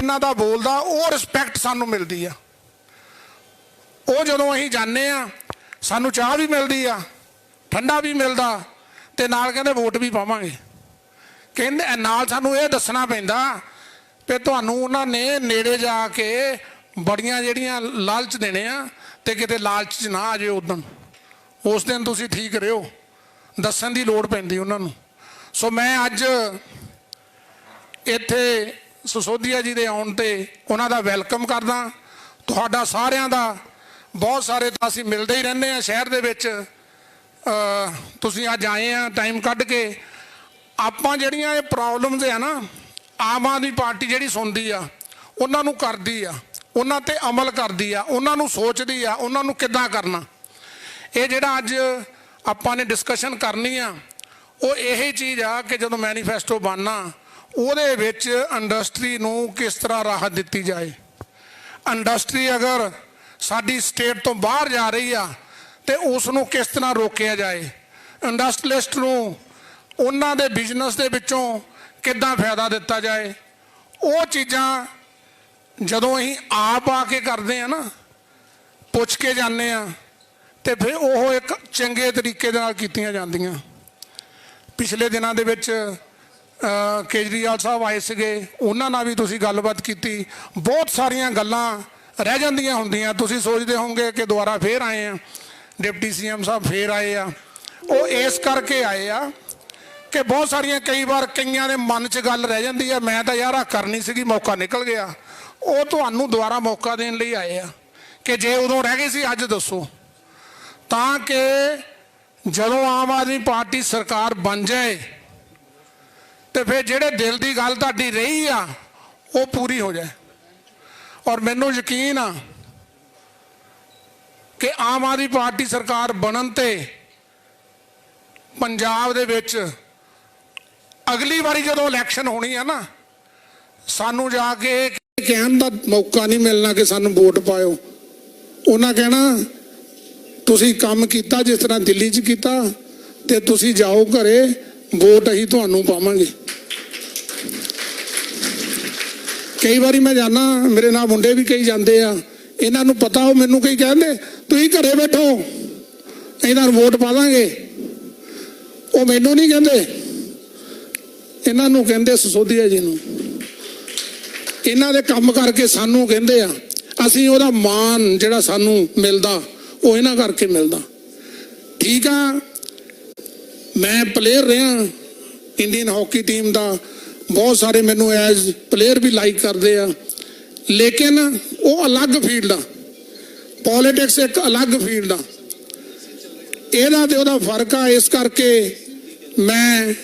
जिन्हां दा बोलदा वो रिस्पैक्ट सानू मिलदी आ। वो जदों असीं जाने आ सानू चाह भी मिलदी आ, ठंडा भी मिलदा, ते नाल कहंदे वोट भी पावांगे। कहंदे नाल सानू ये दसना पैंदा कि तुहानू उन्हां ने नेड़े जाके बड़ियां जिहड़ियां लालच देने आ ते किते लालच च ना आ जाओ। उस दिन तुसीं ठीक रहो, दस्सण दी लोड़ पैंदी उन्हां नू। सो मैं अज इत्थे सिसोदिया जी दे आउण ते उन्हां दा वैलकम करदा। तुहाडा सारिआं दा बहुत सारे तां असीं मिलदे ही रहिंदे आ शहर दे विच। तुसीं अज आए आ टाइम कढ के। आपां जिहड़ियां ये प्रॉब्लम्स है ना, आम आदमी पार्टी जिहड़ी सुनदी आ, उन्हां नू करदी आ, उन्हां ते अमल करदी आ, उन्हां नू सोचदी आ उन्हां नू किद्दां करना। ये जिहड़ा अज आपां ने डिस्कशन करनी आ वो यही चीज़ आ कि जदों मैनीफेस्टो बनना उहदे विच इंडस्ट्री नू किस तरह राहत दित्ती जाए। इंडस्ट्री अगर साडी स्टेट तो बाहर जा रही आ ते उस नू किस तरह रोकिया जाए। इंडस्ट्रीलिस्ट नू उन्हां दे बिजनेस दे विचों किद्दां फायदा दिता जाए। वो चीज़ां जदों असीं आप आके करदे आ ना, पुछ के जाने आ, ते फिर वो एक चंगे तरीके दे नाल कीतियां जांदियां। पिछले दिनां दे विच केजरीवाल साहब आए सीगे, उन्हां नाल भी तुसीं गलबात कीती। बहुत सारियां गल्लां रह जांदियां हुंदियां। तुसीं सोचदे होवोगे कि दोबारा फिर आए आ, डिप्टी सीएम साहब फिर आए आ। वो इस करके आए आ कि बहुत सारियां कई बार कईयां दे मन च गल रह जांदी है, मैं तां यार करनी सीगी, मौका निकल गया। वो तुहानूं दोबारा मौका देण लई आए आ कि जे उदों रह गई सी अज दसो, तां कि जदों आम आदमी पार्टी सरकार बन जाए तो फिर जिहड़े दिल की गल तुहाडी रही आ वो पूरी हो जाए। और मैनूं यकीन आ कि आम आदमी पार्टी सरकार बनन ते पंजाब दे विच अगली बारी जदों इलैक्शन होनी है ना, सानू जाके कहण दा मौका नहीं मिलना कि सानू वोट पाओ। उन्हां कहना तुसीं काम कीता जिस तरह दिल्ली च कीता ते तुसीं जाओ घरे, वोट असीं तुहानू पावांगे। कई बारी मैं जाना, मेरे नाल मुंडे भी कई जाते आ, इन्हां नू पता हो मैनू कई कहते तुसीं घरे बैठो असीं तुहानू वोट पा दांगे। वो मैनू नहीं कहते, इन्हां नू कहते सिसोदिया जी नू। इन्हां दे काम करके सानू कहते आ, असीं उहदा मान जिहड़ा सानू मिलदा वो इन्हां करके मिलदा। ठीक आ, मैं प्लेयर रहा इंडियन हॉकी टीम का, बहुत सारे मैनू एज प्लेयर भी लाइक करते हैं, लेकिन वो अलग फील्ड आ, पॉलिटिक्स एक अलग फील्ड आ। इहदा ते उहदा फर्क आ। इस करके मैं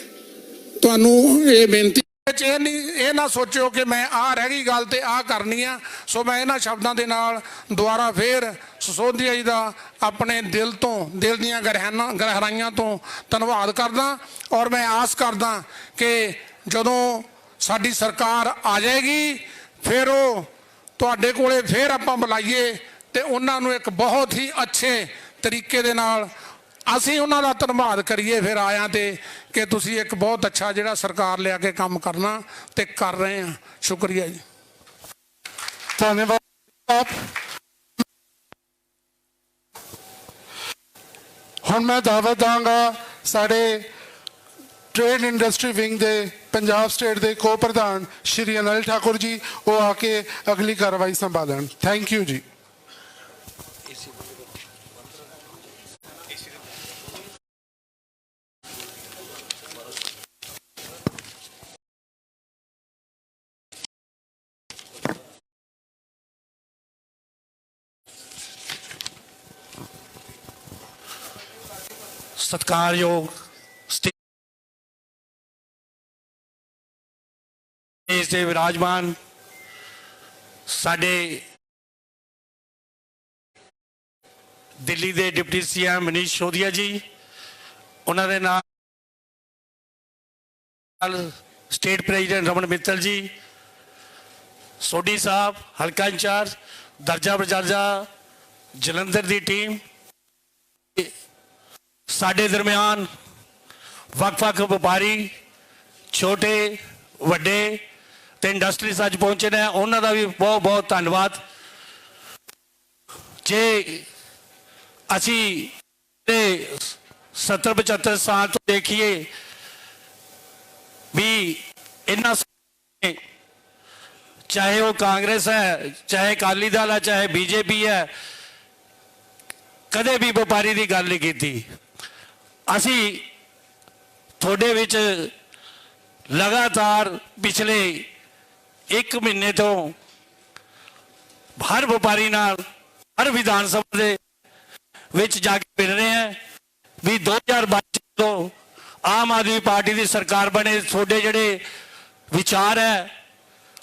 तुहानू ये बेनती ये ना सोचो कि मैं आ रह गई गल ते आ करनी आ। सो मैं इन्हां शब्दों के नाल दोबारा फिर सिसोदिया जी का अपने दिल तो, दिल दीआं गहराइयां तो धन्नवाद करदा। और मैं आस करदा कि जदों साडी सरकार आ जाएगी फिर वो तुहाडे कोले फिर आपां बुलाइए ते उन्हां नूं एक बहुत ही अच्छे तरीके दे नाल असीं उन्हां दा धन्नवाद करिए फिर आया ते कि तुसीं एक बहुत अच्छा जिहड़ा सरकार लिया के काम करना ते कर रहे हैं। शुक्रिया जी, धन्यवाद। हुण मैं दावत दांगा साडे ट्रेड इंडस्ट्री विंग दे पंजाब स्टेट दे को प्रधान श्री अनिल ठाकुर जी, वो आके अगली कार्रवाई संभालन। थैंक यू जी। सत्कारयोग स्टेज से विराजमान साडे दिल्ली के डिप्टी सीएम मनीष सिसोदिया जी, उन्होंने नाल स्टेट प्रेजिडेंट रमन मित्तल जी, सोडी साहब हल्का इंचार्ज दर्जा बजाजा जलंधर की टीम, साडे दरम्यान वख-वख व्यापारी छोटे वड्डे ਤੇ ਇੰਡਸਟਰੀਜ਼ ਅੱਜ ਪਹੁੰਚੇ ਨੇ, ਉਹਨਾਂ ਦਾ ਵੀ ਬਹੁਤ ਬਹੁਤ ਧੰਨਵਾਦ। ਜੇ ਅਸੀਂ ਤੇ 70-75 ਸਾਲ ਤੋਂ ਦੇਖੀਏ ਵੀ ਇਹਨਾਂ ਚਾਹੇ ਉਹ ਕਾਂਗਰਸ ਹੈ, ਚਾਹੇ ਅਕਾਲੀ ਦਲ ਹੈ, ਚਾਹੇ ਬੀਜੇਪੀ ਹੈ, ਕਦੇ ਵੀ ਵਪਾਰੀ ਦੀ ਗੱਲ ਨਹੀਂ ਕੀਤੀ। ਅਸੀਂ ਤੁਹਾਡੇ ਵਿੱਚ ਲਗਾਤਾਰ ਪਿਛਲੇ 1 ਮਹੀਨੇ ਤੋਂ ਹਰ ਵਪਾਰੀ ਨਾਲ ਹਰ ਵਿਧਾਨ ਸਭਾ ਦੇ ਵਿੱਚ ਜਾ ਕੇ ਮਿਲ ਰਹੇ ਹਾਂ ਵੀ 2022 ਤੋਂ ਆਮ ਆਦਮੀ ਪਾਰਟੀ ਦੀ ਸਰਕਾਰ ਬਣੇ, ਤੁਹਾਡੇ ਜਿਹੜੇ ਵਿਚਾਰ ਹੈ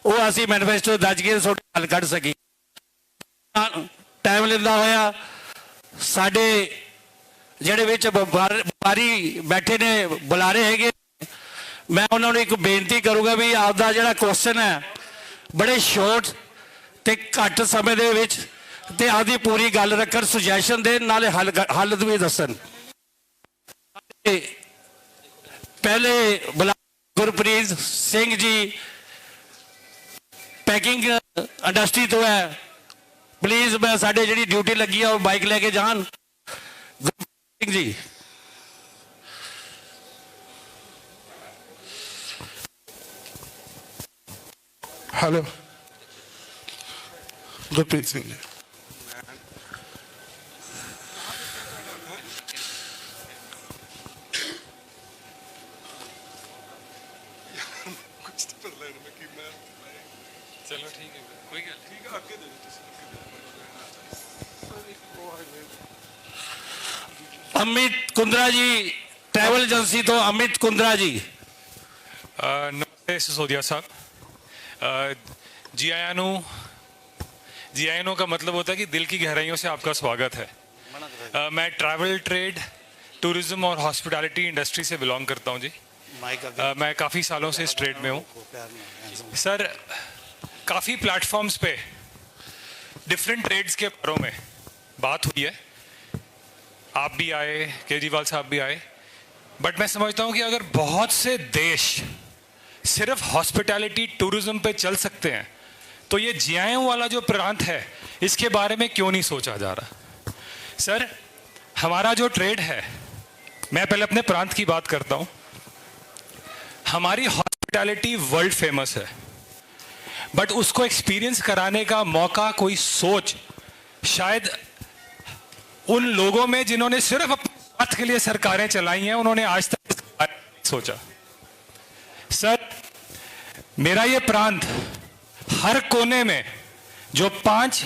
ਉਹ ਅਸੀਂ ਮੈਨੀਫੈਸਟੋ ਦਰਜ ਕੇ ਤੁਹਾਡੇ ਹੱਲ ਕੱਢ ਸਕੀ। ਟਾਈਮ ਲੈਂਦਾ ਹੋਇਆ ਸਾਡੇ ਜਿਹੜੇ ਵਿੱਚ ਵਪਾਰੀ ਬੈਠੇ ਨੇ ਬੁਲਾਰੇ ਹੈਗੇ, ਮੈਂ ਉਹਨਾਂ ਨੂੰ ਇੱਕ ਬੇਨਤੀ ਕਰੂੰਗਾ ਵੀ ਆਪਦਾ ਜਿਹੜਾ ਕੁਐਸਚਨ ਹੈ ਬੜੇ ਸ਼ਾਰਟ ਤੇ ਘੱਟ ਸਮੇਂ ਦੇ ਵਿੱਚ ਤੇ ਆਪਦੀ ਪੂਰੀ ਗੱਲ ਰੱਖਣ, ਸੁਜੈਸ਼ਨ ਦੇਣ, ਨਾਲੇ ਹੱਲ ਵੀ ਦੱਸਣ। ਪਹਿਲੇ ਗੁਰਪ੍ਰੀਤ ਸਿੰਘ ਜੀ ਪੈਕਿੰਗ ਇੰਡਸਟਰੀ ਤੋਂ ਹੈ, ਪਲੀਜ਼ ਮੈਂ ਸਾਡੇ ਜਿਹੜੀ ਡਿਊਟੀ ਲੱਗੀ ਆ ਉਹ ਬਾਈਕ ਲੈ ਕੇ ਜਾਣ। ਗੁਰਪ੍ਰੀਤ ਸਿੰਘ ਜੀ। हेलो गुरप्रीत सिंह जी। चलो ठीक है, कोई गल ठीक है, आगे दे दो। अमित कुंद्रा जी, ट्रैवल एजेंसी तो अमित कुंद्रा जी। नमस्ते सिसोदिया साहब। जी आया नो का मतलब होता है कि दिल की गहराइयों से आपका स्वागत है। मैं ट्रैवल ट्रेड, टूरिज्म और हॉस्पिटैलिटी इंडस्ट्री से बिलोंग करता हूं जी। मैं काफ़ी सालों से इस ट्रेड में हूं सर। काफ़ी प्लेटफॉर्म्स पे डिफरेंट ट्रेड्स के बारों में बात हुई है, आप भी आए, केजरीवाल साहब भी आए, बट मैं समझता हूं कि अगर बहुत से देश सिर्फ हॉस्पिटैलिटी टूरिज्म पे चल सकते हैं तो ये जियाओं वाला जो प्रांत है इसके बारे में क्यों नहीं सोचा जा रहा। सर हमारा जो ट्रेड है, मैं पहले अपने प्रांत की बात करता हूं। हमारी हॉस्पिटैलिटी वर्ल्ड फेमस है, बट उसको एक्सपीरियंस कराने का मौका, कोई सोच शायद उन लोगों में जिन्होंने सिर्फ अपने स्वार्थ के लिए सरकारें चलाई हैं, उन्होंने आज तक इस बारे में सोचा। सर मेरा ये प्रांत हर कोने में जो 5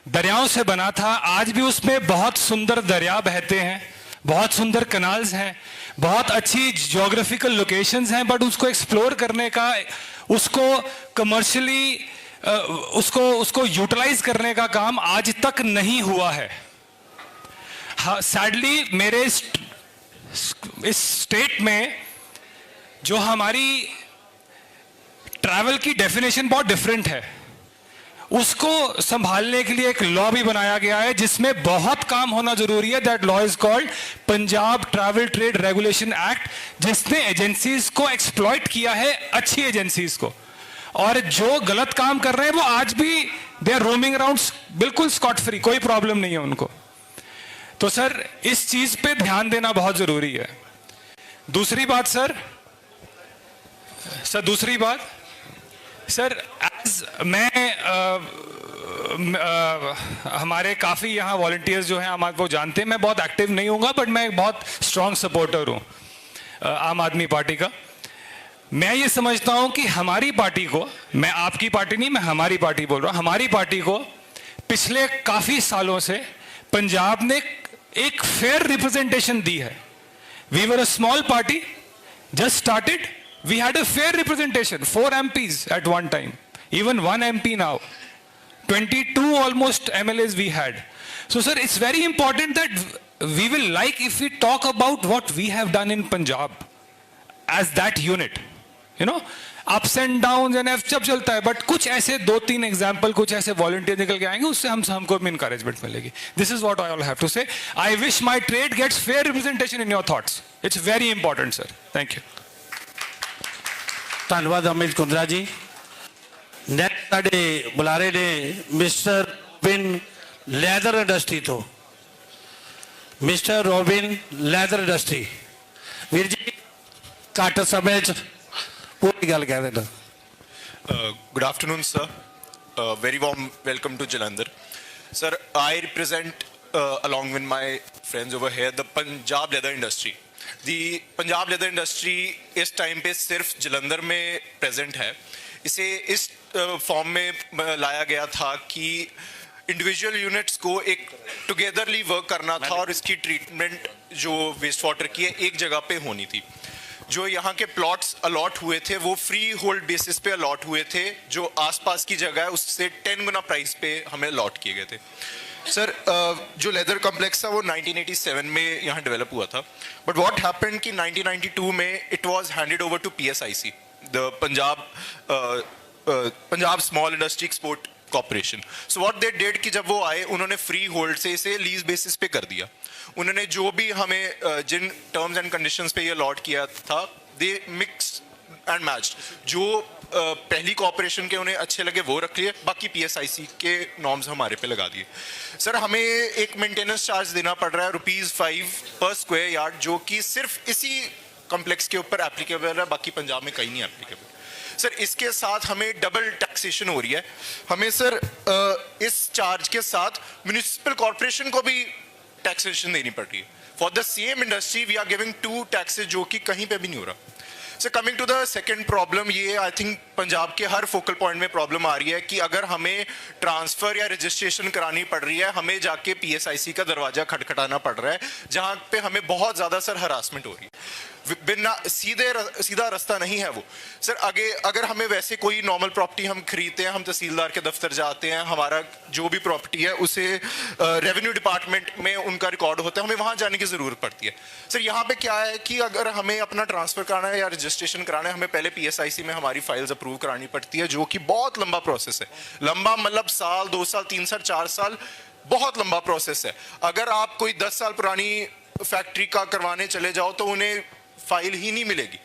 दरियाओं से बना था, आज भी उसमें बहुत सुंदर दरिया बहते हैं, बहुत सुंदर कनाल्स हैं, बहुत अच्छी ज्योग्राफिकल लोकेशंस हैं, बट उसको एक्सप्लोर करने का, उसको कमर्शियली उसको यूटिलाइज करने का काम आज तक नहीं हुआ है। हाँ, सैडली मेरे इस स्टेट में जो हमारी ट्रैवल की डेफिनेशन बहुत डिफरेंट है, उसको संभालने के लिए एक लॉ भी बनाया गया है जिसमें बहुत काम होना जरूरी है। That law is called Punjab travel trade regulation act, जिसने एजेंसीज को एक्सप्लॉइट किया है, अच्छी एजेंसीज को, और जो गलत काम कर रहे हैं वो आज भी दे आर रोमिंग अराउंड बिल्कुल स्कॉट फ्री, कोई प्रॉब्लम नहीं है उनको। तो सर इस चीज पे ध्यान देना बहुत जरूरी है। दूसरी बात सर एज हमारे काफ़ी यहाँ वॉलंटियर्स जो हैं आम आदमी को जानते हैं, मैं बहुत एक्टिव नहीं हूँगा, बट मैं एक बहुत स्ट्रॉन्ग सपोर्टर हूँ आम आदमी पार्टी का। मैं ये समझता हूँ कि हमारी पार्टी को, मैं आपकी पार्टी नहीं, मैं हमारी पार्टी बोल रहा हूँ, हमारी पार्टी को पिछले काफ़ी सालों से पंजाब ने एक फेयर रिप्रेजेंटेशन दी है। We were a small party, just started, we had a fair representation, 4 MPs at one time, even 1 MP now, 22 almost MLAs we had. So sir, it's very important that we will like if we talk about what we have done in Punjab as that unit, you know, ups and downs and सब चलता है, but कुछ ऐसे 2-3 example, कुछ ऐसे volunteer निकल के आएंगे, उससे हमको इनकरेजमेंट मिलेगी। This is what I all have to say. I wish my trade gets fair representation in your thoughts. It's very important sir. Thank you. धन्यवाद अमित कुंद्रा जी। ਨੈਕਸਟ ਸਾਡੇ ਬੁਲਾਰੇ ਨੇ ਮਿਸਟਰ ਰੋਬਿਨ ਲੈਦਰ ਇੰਡਸਟਰੀ ਤੋਂ। Mister Robin leather industry. ਵੀਰ ਜੀ ਘੱਟ ਸਮੇਂ 'ਚ ਪੂਰੀ ਗੱਲ ਕਹਿ ਦੇਣਾ। Good afternoon, sir. Very warm welcome to Jalandhar. Sir, I represent, along with my friends over here, the Punjab leather industry. The Punjab leather industry इस टाइम पे सिर्फ जलंधर में प्रेजेंट है। इसे इस फॉर्म में लाया गया था कि इंडिविजुअल यूनिट्स को एक टुगेदरली वर्क करना था और इसकी ट्रीटमेंट जो वेस्ट वाटर की है एक जगह पे होनी थी। जो यहाँ के प्लॉट्स अलॉट हुए थे वो फ्री होल्ड बेसिस पे अलॉट हुए थे, जो आसपास की जगह है उससे 10 गुना प्राइस पे हमें अलॉट किए गए थे। सर, जो लेदर कॉम्प्लेक्स था वो 1987 में यहाँ डेवलप हुआ था, बट व्हाट हैपेंड कि 1992 में it was handed over to PSIC, the Punjab small industry export corporation. So what they did कि जब वो आए उन्होंने फ्री होल्ड से इसे लीज बेसिस पे कर दिया। उन्होंने जो भी हमें जिन टर्म्स एंड कंडीशंस पे ये अलॉट किया था, दे मिक्स एंड मैच्ड। जो पहली कॉर्पोरेशन के उन्हें अच्छे लगे वो रख लिए, बाकी PSIC के नॉर्म्स हमारे पे लगा दिए। सर, हमें एक मेंटेनेंस चार्ज देना पड़ रहा है ₹5 पर स्क्वायर यार्ड, जो कि सिर्फ इसी कॉम्प्लेक्स के ऊपर एप्लीकेबल है, बाकी पंजाब में कहीं नहीं एप्लीकेबल। सर, इसके साथ हमें डबल टैक्सेशन हो रही है। हमें सर इस चार्ज के साथ म्यूनिसिपल कॉर्पोरेशन को भी टैक्सेशन देनी पड़ रही है। For the same industry we are giving 2 taxes, जो कि कहीं पे भी नहीं हो रहा। Sir, coming to the second problem, ये आई थिंक पंजाब के हर फोकल पॉइंट में प्रॉब्लम आ रही है कि अगर हमें ट्रांसफर या रजिस्ट्रेशन करानी पड़ रही है, हमें जाके PSIC का दरवाजा खटखटाना पड़ रहा है, जहां पे हमें बहुत ज्यादा सर हरासमेंट हो रही है। बिना सीधा रास्ता नहीं है वो। सर, अगर हमें वैसे कोई नॉर्मल प्रॉपर्टी हम खरीदते हैं, हम तहसीलदार के दफ्तर जाते हैं, हमारा जो भी प्रॉपर्टी है उसे रेवेन्यू डिपार्टमेंट में उनका रिकॉर्ड होता है, हमें वहां जाने की जरूरत पड़ती है। सर, यहाँ पे क्या है कि अगर हमें अपना ट्रांसफर कराना है या रजिस्ट्रेशन कराना है, हमें पहले PSIC में हमारी फाइल्स अप्रूव करानी पड़ती है, जो कि बहुत लंबा प्रोसेस है। लंबा मतलब साल, 2 साल, 3 साल, 4 साल, बहुत लंबा प्रोसेस है। अगर आप कोई 10 साल पुरानी फैक्ट्री का करवाने चले जाओ तो उन्हें फाइल ही नहीं मिलेगी।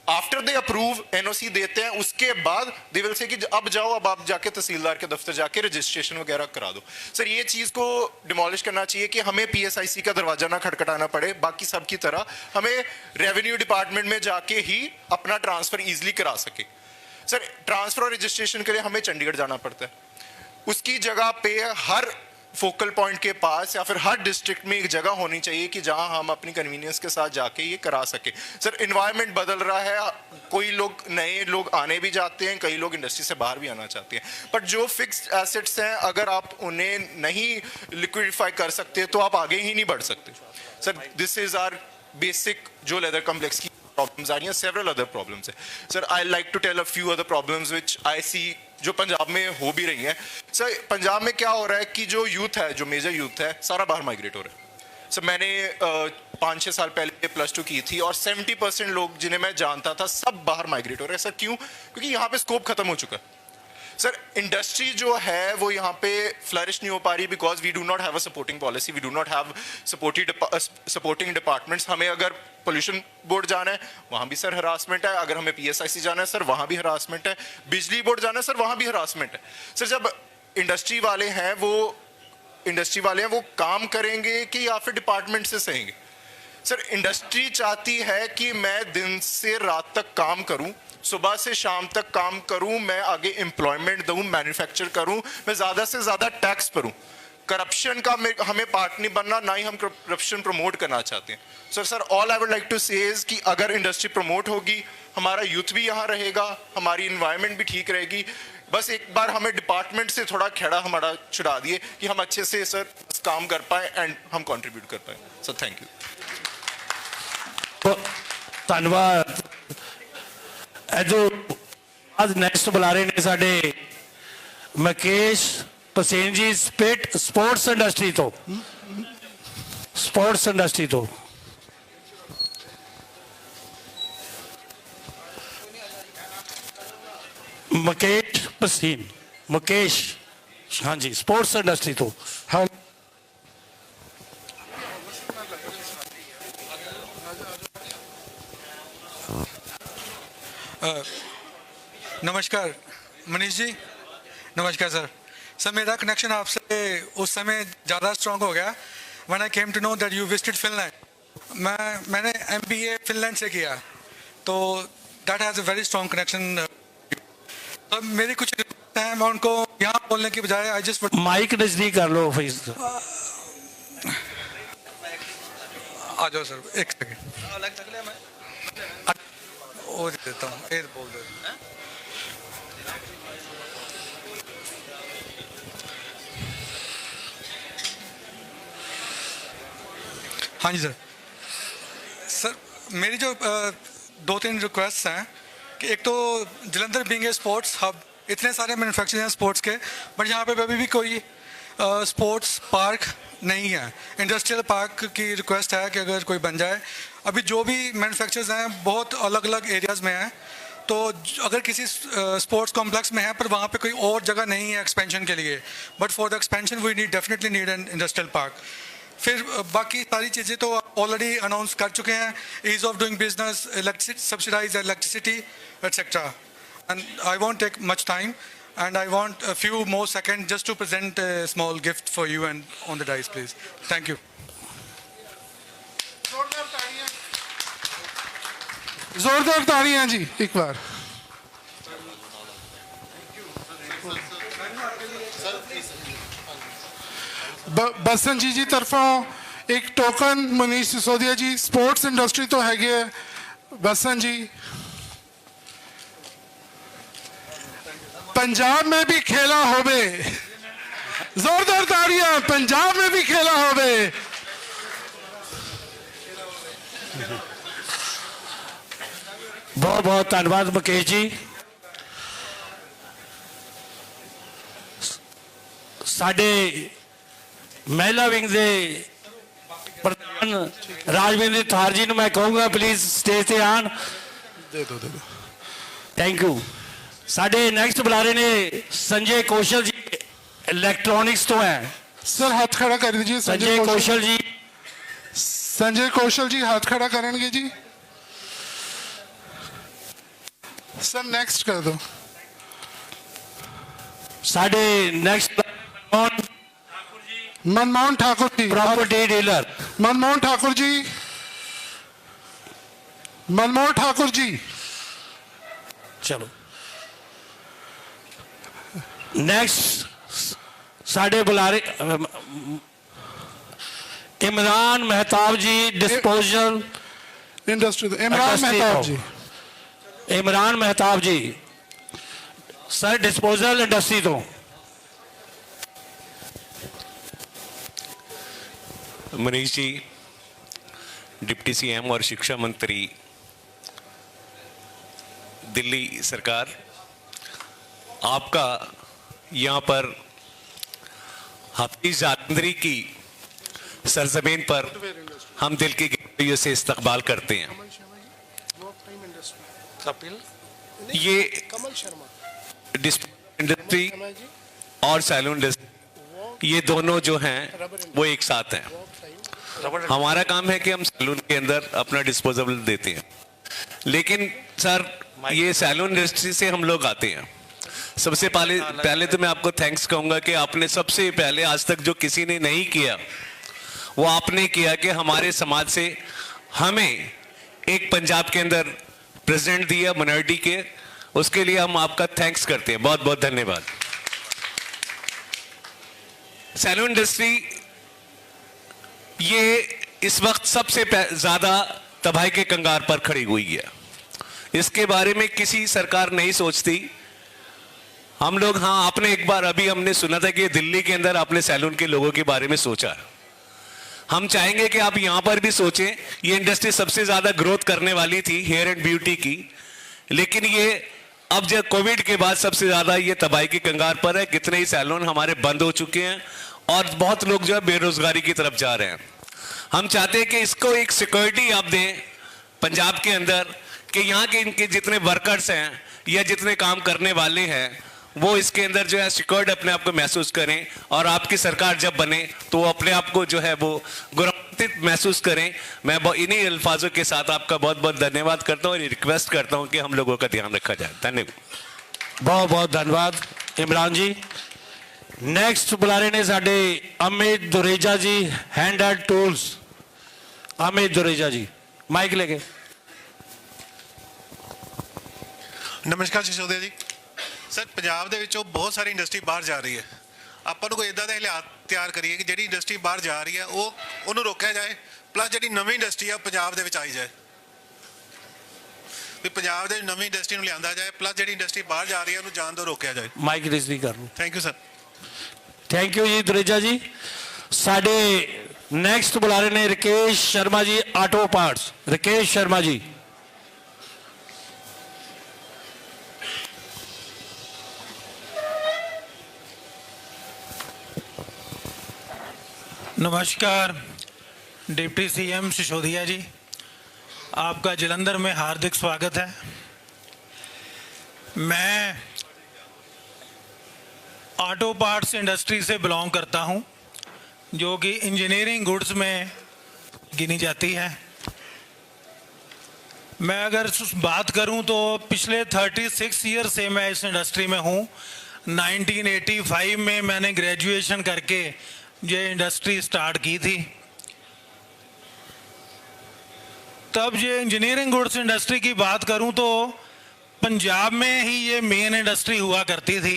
आफ्टर दे अप्रूव NOC देते हैं, उसके बाद दे विल से कि अब जाओ, अब आप जाके तहसीलदार के दफ्तर जाके रजिस्ट्रेशन वगैरह करा दो। सर, ये चीज को डिमोलिश करना चाहिए कि हमें PSIC का दरवाजा ना खटखटाना पड़े, बाकी सब की तरह हमें रेवेन्यू डिपार्टमेंट में जाके ही अपना ट्रांसफर इजिली करा सके। सर, ट्रांसफर और रजिस्ट्रेशन के लिए हमें चंडीगढ़ जाना पड़ता है। उसकी जगह पे हर फोकल पॉइंट के पास या फिर हर डिस्ट्रिक्ट में एक जगह होनी चाहिए कि जहां हम अपनी कन्वीनियंस के साथ जाके ये करा सके। सर, एनवायरनमेंट बदल रहा है, कोई लोग नए लोग आने भी जाते हैं, कई लोग इंडस्ट्री से बाहर भी आना चाहते हैं, बट जो फिक्स्ड एसेट्स हैं अगर आप उन्हें नहीं लिक्विडिफाई कर सकते तो आप आगे ही नहीं बढ़ सकते। Sir, this is our basic जो लेदर कॉम्प्लेक्स की प्रॉब्लम्स आ रही हैं। सेवरल अदर प्रॉब्लम्स है। Sir, I like to tell a few other problems which I see जो पंजाब में हो भी रही हैं। सर, पंजाब में क्या हो रहा है कि जो यूथ है, जो मेजर यूथ है, सारा बाहर माइग्रेट हो रहा है। सर, मैंने 5-6 साल पहले +2 की थी और 70% लोग जिन्हें मैं जानता था सब बाहर माइग्रेट हो रहे हैं। सर, क्यों? क्योंकि यहाँ पे स्कोप खत्म हो चुका है। सर, इंडस्ट्री जो है वो यहाँ पे फ्लरिश नहीं हो पा रही because we do not have a supporting policy, we do not have supporting departments. हमें अगर पोल्यूशन बोर्ड जाना है वहाँ भी सर हरासमेंट है, अगर हमें PSIC जाना है सर वहाँ भी हरासमेंट है, बिजली बोर्ड जाना है सर वहाँ भी हरासमेंट है। सर, जब इंडस्ट्री वाले हैं वो काम करेंगे कि या फिर डिपार्टमेंट से सहेंगे? सर, इंडस्ट्री चाहती है कि मैं दिन से रात तक काम करूं, सुबह से शाम तक काम करूं, मैं आगे एम्प्लॉयमेंट दूं, मैन्युफैक्चर करूं, मैं ज्यादा से ज्यादा टैक्स भरूं। करप्शन का हमें पार्ट नहीं बनना, ना ही हम करप्शन प्रमोट करना चाहते हैं। Sir, all I would like to say is कि अगर इंडस्ट्री प्रमोट होगी, हमारा यूथ भी यहाँ रहेगा, हमारी इन्वायरमेंट भी ठीक रहेगी। बस एक बार हमें डिपार्टमेंट से थोड़ा खेड़ा हमारा छुड़ा दिए कि हम अच्छे से सर काम कर पाए एंड हम कंट्रीब्यूट कर पाए। Sir, thank you. ਧੰਨਵਾਦ। जो आज नेक्स्ट बुला रहे ने साडे मुकेश पसेन जी स्पोर्ट्स इंडस्ट्री तो मुकेश पसीन, मुकेश, हाँ जी, स्पोर्ट्स इंडस्ट्री तो। हाँ, नमस्कार। मनीष जी नमस्कार सर। सर मेरा कनेक्शन आपसे उस समय ज़्यादा स्ट्रॉन्ग हो गया when I came to know that you visited Finland. मैंने MBA फिनलैंड से किया, तो that has a very strong connection. तो मेरी कुछ रिक्वेस्ट हैं, मैं उनको यहाँ बोलने की बजाय आई जस्ट माइक नजदीक कर लो फैज। आ जाओ सर, एक सेकेंड वो दे देता हूँ, ये बोल दो। हाँ जी सर। सर मेरी जो 2-3 रिक्वेस्ट हैं कि एक तो Jalandhar being a sports hub, इतने सारे मैन्युफैक्चरर्स हैं स्पोर्ट्स के, बट यहाँ पे अभी भी कोई स्पोर्ट्स पार्क नहीं है। इंडस्ट्रियल पार्क की रिक्वेस्ट है कि अगर कोई बन जाए। अभी जो भी मैन्युफैक्चरर्स हैं बहुत अलग अलग एरियाज़ में हैं, तो अगर किसी स्पोर्ट्स कॉम्प्लेक्स में है पर वहाँ पे कोई और जगह नहीं है एक्सपेंशन के लिए, but for the expansion we definitely need an industrial park. फिर बाकी सारी चीज़ें तो ऑलरेडी अनाउंस कर चुके हैं, ease of doing business, subsidize electricity etcetera, and I want take much time and I want a few more seconds just to present a small gift for you and on the dice please. Thank you. जोरदार तालियां जी एक बार। बसन जी तरफों एक token Manish Sisodia जी, sports industry तो हैगे बसन जी। पंजाब में भी खेला होवे, जोरदार तालियां, पंजाब में भी खेला होवे। बहुत बहुत धन्यवाद मुकेश जी। साडे महिला विंग दे प्रधान राजविंद्र थार जी मैं कहूँगा प्लीज स्टेज से आन। दे दो। Thank you. साडे नेक्स्ट बुलारे ने संजय कौशल जी इलेक्ट्रॉनिक्स तो हैं। सर हाथ खड़ा कर दीजिए। संजय कौशल जी, संजय कौशल जी हाथ खड़ा करेंगे जी। सर नेक्स्ट कर दो। साडे next Manmohan Thakur ji, property dealer. Manmohan Thakur ji, Manmohan Thakur ji. चलो नेक्स्ट साडे बुलारे इमरान मेहताब जी डिस्पोजल इंडस्ट्री। इमरान मेहताब जी, इमरान मेहताब जी सर डिस्पोजल इंडस्ट्री तो। मनीष जी, डिप्टी CM और शिक्षा मंत्री दिल्ली सरकार, आपका यहाँ पर हाफिज जालंधरी की सरजमीन पर हम दिल की गहराइयों से इस्तकबाल करते हैं। ये डिस्प्ले इंडस्ट्री और सैलून इंडस्ट्री ये दोनों जो हैं वो एक साथ हैं। हमारा काम है कि हम सैलून के अंदर अपना डिस्पोजेबल देते हैं, लेकिन सर ये सैलून इंडस्ट्री से हम लोग आते हैं। सबसे पहले तो मैं आपको थैंक्स कहूंगा कि आपने सबसे पहले आज तक जो किसी ने नहीं किया वो आपने किया कि हमारे समाज से हमें एक पंजाब के अंदर प्रेसिडेंट दिया माइनॉरिटी के, उसके लिए हम आपका थैंक्स करते हैं। बहुत बहुत धन्यवाद। सैलून इंडस्ट्री ये इस वक्त सबसे ज्यादा तबाही के कंगार पर खड़ी हुई है। इसके बारे में किसी सरकार नहीं सोचती। हम लोग, हाँ आपने एक बार अभी हमने सुना था कि दिल्ली के अंदर आपने सैलून के लोगों के बारे में सोचा। हम चाहेंगे कि आप यहां पर भी सोचें। ये इंडस्ट्री सबसे ज्यादा ग्रोथ करने वाली थी हेयर एंड ब्यूटी की, लेकिन ये अब जब कोविड के बाद सबसे ज्यादा ये तबाही के कंगार पर है। कितने ही सैलून हमारे बंद हो चुके हैं और बहुत लोग जो है बेरोजगारी की तरफ जा रहे हैं। हम चाहते हैं कि इसको एक सिक्योरिटी आप दें पंजाब के अंदर कि यहाँ के इनके जितने वर्कर्स हैं या जितने काम करने वाले हैं वो इसके अंदर जो है सिक्योर्ड अपने आप को महसूस करें, और आपकी सरकार जब बने तो वो अपने आप को जो है वो गौरवान्वित महसूस करें। मैं इन्हीं अल्फाजों के साथ आपका बहुत बहुत धन्यवाद करता हूँ और रिक्वेस्ट करता हूँ कि हम लोगों का ध्यान रखा जाए। धन्यवाद। बहुत बहुत धन्यवाद इमरान जी। नेक्स्ट बुला रहे ने साडे Amit Dureja ji, hand and tools. Amit Dureja ji mic लेके। ਨਮਸਕਾਰ ਸਿਸੋਦੀਆ ਜੀ। ਸਰ ਪੰਜਾਬ ਦੇ ਵਿੱਚੋਂ ਬਹੁਤ ਸਾਰੀ ਇੰਡਸਟਰੀ ਬਾਹਰ ਜਾ ਰਹੀ ਹੈ। ਆਪਾਂ ਨੂੰ ਕੋਈ ਇਦਾਂ ਦਾ ਹਾਲਾਤ ਤਿਆਰ ਕਰੀਏ ਕਿ ਜਿਹੜੀ ਇੰਡਸਟਰੀ ਬਾਹਰ ਜਾ ਰਹੀ ਹੈ ਉਹਨੂੰ ਰੋਕਿਆ ਜਾਏ, ਪਲੱਸ ਜਿਹੜੀ ਨਵੀਂ ਇੰਡਸਟਰੀ ਆ ਪੰਜਾਬ ਦੇ ਵਿੱਚ ਆਈ ਜਾਏ, ਵੀ ਪੰਜਾਬ ਦੇ ਨਵੀਂ ਇੰਡਸਟਰੀ ਨੂੰ ਲਿਆਂਦਾ ਜਾਏ, ਪਲੱਸ ਜਿਹੜੀ ਇੰਡਸਟਰੀ ਬਾਹਰ ਜਾ ਰਹੀ ਹੈ ਉਹਨੂੰ ਜਾਣ ਤੋਂ ਰੋਕਿਆ ਜਾਏ। माइक रिसीव कर लो। Thank you sir. Thank you जी दुरेजा जी। साडे नेक्स्ट बुला रहे ने राकेश शर्मा जी, ऑटो पार्ट्स। राकेश शर्मा जी। नमस्कार डिप्टी सीएम सिसोदिया जी, आपका जलंधर में हार्दिक स्वागत है। मैं ऑटो पार्ट्स इंडस्ट्री से बिलोंग करता हूं, जो कि इंजीनियरिंग गुड्स में गिनी जाती है। मैं अगर बात करूं तो पिछले 36 ईयर से मैं इस इंडस्ट्री में हूं। 1985 में मैंने ग्रेजुएशन करके ये इंडस्ट्री स्टार्ट की थी। तब ये इंजीनियरिंग गुड्स इंडस्ट्री की बात करूं तो पंजाब में ही ये मेन इंडस्ट्री हुआ करती थी।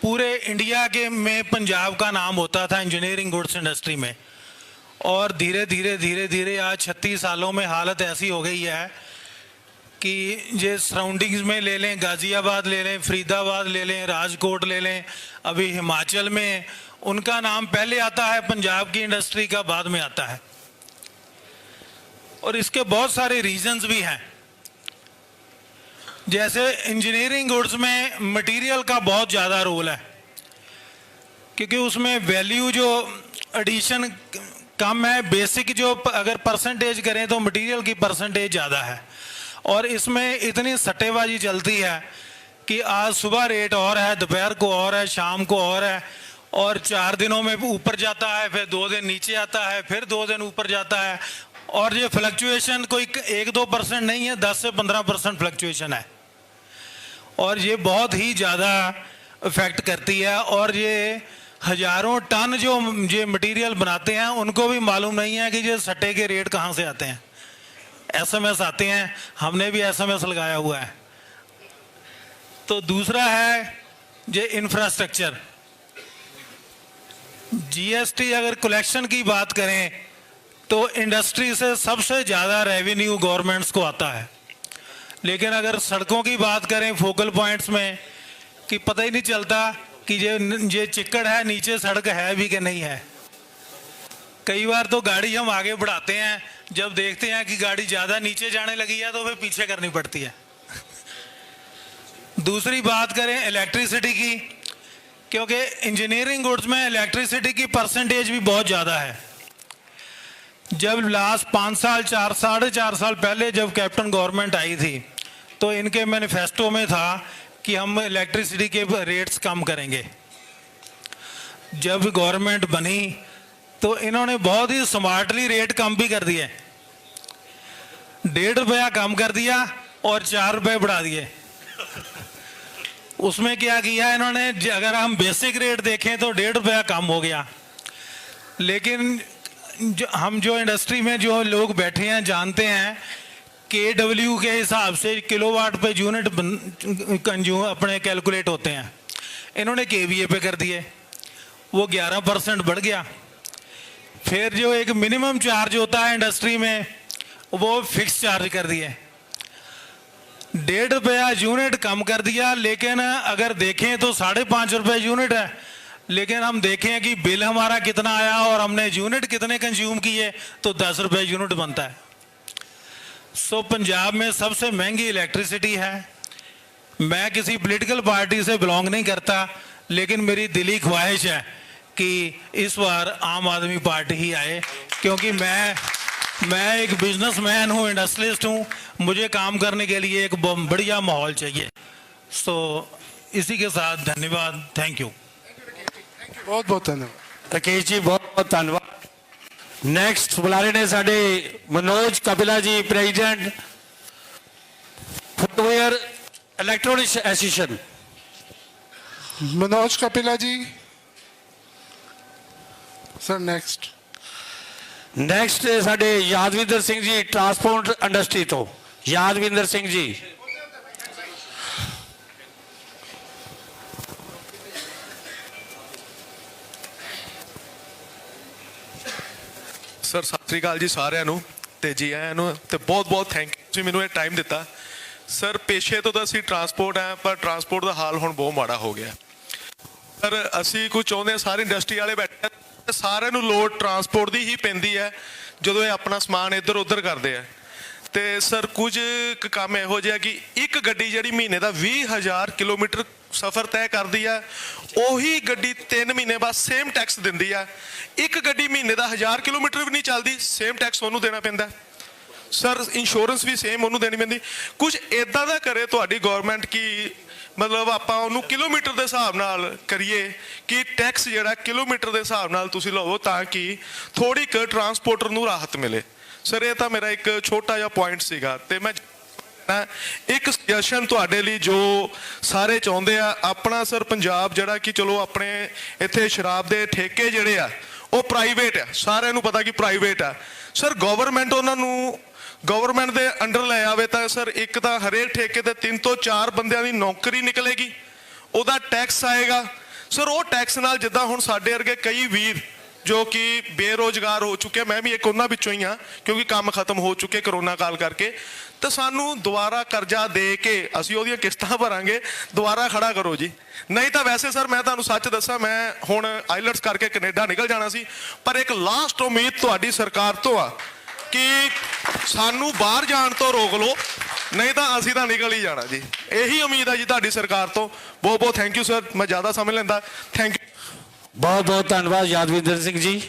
पूरे इंडिया के में पंजाब का नाम होता था इंजीनियरिंग गुड्स इंडस्ट्री में। और धीरे धीरे आज 36 सालों में हालत ऐसी हो गई है कि ये सराउंडिंग्स में ले लें, गाज़ियाबाद ले लें, फरीदाबाद ले लें, राजकोट ले लें, अभी हिमाचल में उनका नाम पहले आता है, पंजाब की इंडस्ट्री का बाद में आता है। और इसके बहुत सारे रीजंस भी हैं। जैसे इंजीनियरिंग गुड्स में मटेरियल का बहुत ज़्यादा रोल है, क्योंकि उसमें वैल्यू जो एडिशन कम है, बेसिक जो अगर परसेंटेज करें तो मटेरियल की परसेंटेज ज़्यादा है। और इसमें इतनी सट्टेबाजी चलती है कि आज सुबह रेट और है, दोपहर को और है, शाम को और है, और 4 दिनों में ऊपर जाता है, फिर 2 दिन नीचे आता है, फिर 2 दिन ऊपर जाता है। और ये फ्लक्चुएशन कोई 1-2% नहीं है, 10 से 15% फ्लक्चुएशन है। और ये बहुत ही ज़्यादा इफेक्ट करती है। और ये हजारों टन जो ये मटेरियल बनाते हैं उनको भी मालूम नहीं है कि ये सट्टे के रेट कहाँ से आते हैं। SMS आते हैं, हमने भी SMS लगाया हुआ है। तो दूसरा है ये इंफ्रास्ट्रक्चर। GST अगर कलेक्शन की बात करें तो इंडस्ट्री से सबसे ज़्यादा रेवेन्यू गवर्नमेंट्स को आता है। लेकिन अगर सड़कों की बात करें फोकल पॉइंट्स में, कि पता ही नहीं चलता कि ये चिक्कड़ है, नीचे सड़क है भी कि नहीं है। कई बार तो गाड़ी हम आगे बढ़ाते हैं, जब देखते हैं कि गाड़ी ज़्यादा नीचे जाने लगी है तो फिर पीछे करनी पड़ती है। दूसरी बात करें इलेक्ट्रिसिटी की, क्योंकि इंजीनियरिंग गुड्स में इलेक्ट्रिसिटी की परसेंटेज भी बहुत ज़्यादा है। जब लास्ट 5 साल 4 साल पहले जब कैप्टन गवर्नमेंट आई थी तो इनके मैनिफेस्टो में था कि हम इलेक्ट्रिसिटी के रेट्स कम करेंगे। जब गवर्नमेंट बनी तो इन्होंने बहुत ही स्मार्टली रेट कम भी कर दिए। 1.5 रुपया कम कर दिया और 4 रुपये बढ़ा दिए। उसमें क्या किया इन्होंने, अगर हम बेसिक रेट देखें तो 1.5 रुपया कम हो गया। लेकिन हम जो इंडस्ट्री में जो लोग बैठे हैं जानते हैं KW के हिसाब से किलोवाट पे यूनिट कंज्यूम अपने कैलकुलेट होते हैं। इन्होंने KVA पे कर दिए, वो 11% बढ़ गया। फिर जो एक मिनिमम चार्ज होता है इंडस्ट्री में वो फिक्स चार्ज कर दिए। 1.5 रुपया यूनिट कम कर दिया। लेकिन अगर देखें तो 5.5 रुपये यूनिट है, लेकिन हम देखें कि बिल हमारा कितना आया और हमने यूनिट कितने कंज्यूम किए तो 10 रुपये यूनिट बनता है। सो पंजाब में सबसे महंगी इलेक्ट्रिसिटी है। मैं किसी पॉलिटिकल पार्टी से बिलोंग नहीं करता, लेकिन मेरी दिली ख्वाहिश है कि इस बार आम आदमी पार्टी ही आए, क्योंकि मैं एक बिजनेसमैन हूँ, इंडस्ट्रियलिस्ट हूँ, मुझे काम करने के लिए एक बढ़िया माहौल चाहिए। सो इसी के साथ धन्यवाद, थैंक यू। बहुत बहुत धन्यवाद राकेश जी, बहुत बहुत धन्यवाद। नेक्स्ट बुला रहे ने साडे Manoj Kapila ji, president footwear electronics association. Manoj Kapila ji sir next. Next ਸਾਡੇ ਯਾਦਵਿੰਦਰ ਸਿੰਘ ਜੀ ਟਰਾਂਸਪੋਰਟ ਇੰਡਸਟਰੀ ਤੋਂ। ਯਾਦਵਿੰਦਰ ਸਿੰਘ ਜੀ। ਸਰ ਸਤਿ ਸ੍ਰੀ ਅਕਾਲ ਜੀ ਸਾਰਿਆਂ ਨੂੰ ਤੇ ਜੀ ਆਇਆਂ ਨੂੰ ਤੇ ਬਹੁਤ ਬਹੁਤ ਥੈਂਕ ਯੂ ਤੁਸੀਂ ਮੈਨੂੰ ਇਹ ਟਾਈਮ ਦਿੱਤਾ। ਸਰ ਪੇਸ਼ੇ ਤੋਂ ਤਾਂ ਅਸੀਂ ਟਰਾਂਸਪੋਰਟ ਆ, ਪਰ ਟਰਾਂਸਪੋਰਟ ਦਾ ਹਾਲ ਹੁਣ ਬਹੁਤ ਮਾੜਾ ਹੋ ਗਿਆ। ਸਰ ਅਸੀਂ ਕੁਝ ਚਾਹੁੰਦੇ ਹਾਂ, ਸਾਰੇ ਇੰਡਸਟਰੀ ਵਾਲੇ ਬੈਠੇ ਆ, ਸਾਰਿਆਂ ਨੂੰ ਲੋਡ ਟਰਾਂਸਪੋਰਟ ਦੀ ਹੀ ਪੈਂਦੀ ਹੈ ਜਦੋਂ ਇਹ ਆਪਣਾ ਸਮਾਨ ਇੱਧਰ ਉੱਧਰ ਕਰਦੇ ਆ। ਤੇ ਸਰ ਕੁਝ ਕੰਮ ਇਹੋ ਜਿਹਾ ਕਿ ਇੱਕ ਗੱਡੀ ਜਿਹੜੀ ਮਹੀਨੇ ਦਾ 20,000 ਕਿਲੋਮੀਟਰ ਸਫ਼ਰ ਤੈਅ ਕਰਦੀ ਆ, ਉਹੀ ਗੱਡੀ 3 ਮਹੀਨੇ ਬਾਅਦ ਸੇਮ ਟੈਕਸ ਦਿੰਦੀ ਆ। ਇੱਕ ਗੱਡੀ ਮਹੀਨੇ ਦਾ 1000 ਕਿਲੋਮੀਟਰ ਵੀ ਨਹੀਂ ਚੱਲਦੀ, ਸੇਮ ਟੈਕਸ ਉਹਨੂੰ ਦੇਣਾ ਪੈਂਦਾ। ਸਰ ਇੰਸ਼ੋਰੈਂਸ ਵੀ ਸੇਮ ਉਹਨੂੰ ਦੇਣੀ ਪੈਂਦੀ। ਕੁਝ ਇਦਾਂ ਦਾ ਕਰੇ ਤੁਹਾਡੀ ਗਵਰਨਮੈਂਟ ਕਿ ਮਤਲਬ ਆਪਾਂ ਉਹਨੂੰ ਕਿਲੋਮੀਟਰ ਦੇ ਹਿਸਾਬ ਨਾਲ ਕਰੀਏ ਕਿ ਟੈਕਸ ਜਿਹੜਾ ਕਿਲੋਮੀਟਰ ਦੇ ਹਿਸਾਬ ਨਾਲ ਤੁਸੀਂ ਲਵੋ, ਤਾਂ ਕਿ ਥੋੜੀ ਕੁ ਟਰਾਂਸਪੋਰਟਰ ਨੂੰ ਰਾਹਤ ਮਿਲੇ। ਸਰ ਇਹ ਤਾਂ ਮੇਰਾ ਇੱਕ ਛੋਟਾ ਜਿਹਾ ਪੁਆਇੰਟ ਸੀਗਾ। ਤੇ ਮੈਂ ਇੱਕ ਸੁਜੈਸ਼ਨ ਤੁਹਾਡੇ ਲਈ ਜੋ ਸਾਰੇ ਚਾਹੁੰਦੇ ਆ, ਆਪਣਾ ਸਰ ਪੰਜਾਬ ਜਿਹੜਾ ਕਿ ਚਲੋ ਆਪਣੇ ਇੱਥੇ ਸ਼ਰਾਬ ਦੇ ਠੇਕੇ ਜਿਹੜੇ ਆ ਉਹ ਪ੍ਰਾਈਵੇਟ ਆ, ਸਾਰਿਆਂ ਨੂੰ ਪਤਾ ਕਿ ਪ੍ਰਾਈਵੇਟ ਆ। ਸਰ ਗਵਰਨਮੈਂਟ ਉਹਨਾਂ ਨੂੰ ਗਵਰਨਮੈਂਟ ਦੇ ਅੰਡਰ ਲੈ ਆਵੇ ਤਾਂ ਸਰ ਇੱਕ ਤਾਂ ਹਰੇਕ ਠੇਕੇ ਤੇ 3 ਤੋਂ 4 ਬੰਦਿਆਂ ਦੀ ਨੌਕਰੀ ਨਿਕਲੇਗੀ, ਉਹਦਾ ਟੈਕਸ ਆਏਗਾ। ਸਰ ਉਹ ਟੈਕਸ ਨਾਲ ਜਿੱਦਾਂ ਹੁਣ ਸਾਡੇ ਵਰਗੇ ਕਈ ਵੀਰ ਜੋ ਕਿ ਬੇਰੋਜ਼ਗਾਰ ਹੋ ਚੁੱਕੇ, ਮੈਂ ਵੀ ਇੱਕ ਉਹਨਾਂ ਵਿੱਚੋਂ ਹੀ ਹਾਂ ਕਿਉਂਕਿ ਕੰਮ ਖਤਮ ਹੋ ਚੁੱਕੇ ਕਰੋਨਾ ਕਾਲ ਕਰਕੇ, ਤਾਂ ਸਾਨੂੰ ਦੁਬਾਰਾ ਕਰਜ਼ਾ ਦੇ ਕੇ ਅਸੀਂ ਉਹਦੀਆਂ ਕਿਸ਼ਤਾਂ ਭਰਾਂਗੇ, ਦੁਬਾਰਾ ਖੜਾ ਕਰੋ ਜੀ। ਨਹੀਂ ਤਾਂ ਵੈਸੇ ਸਰ ਮੈਂ ਤੁਹਾਨੂੰ ਸੱਚ ਦੱਸਾਂ, ਮੈਂ ਹੁਣ ਆਈਲੈਟਸ ਕਰਕੇ ਕੈਨੇਡਾ ਨਿਕਲ ਜਾਣਾ ਸੀ, ਪਰ ਇੱਕ ਲਾਸਟ ਉਮੀਦ ਤੁਹਾਡੀ ਸਰਕਾਰ ਤੋਂ ਆ ਕਿ ਸਾਨੂੰ ਬਾਹਰ ਜਾਣ ਤੋਂ ਰੋਕ ਲਓ, ਨਹੀਂ ਤਾਂ ਅਸੀਂ ਤਾਂ ਨਿਕਲ ਹੀ ਜਾਣਾ ਜੀ। ਇਹੀ ਉਮੀਦ ਹੈ ਜੀ ਤੁਹਾਡੀ ਸਰਕਾਰ ਤੋਂ। ਬਹੁਤ ਬਹੁਤ ਥੈਂਕ ਯੂ ਸਰ, ਮੈਂ ਜ਼ਿਆਦਾ ਸਮਝ ਲੈਂਦਾ। Thank you. ਬਹੁਤ ਬਹੁਤ ਧੰਨਵਾਦ ਯਾਦਵਿੰਦਰ ਸਿੰਘ ਜੀ।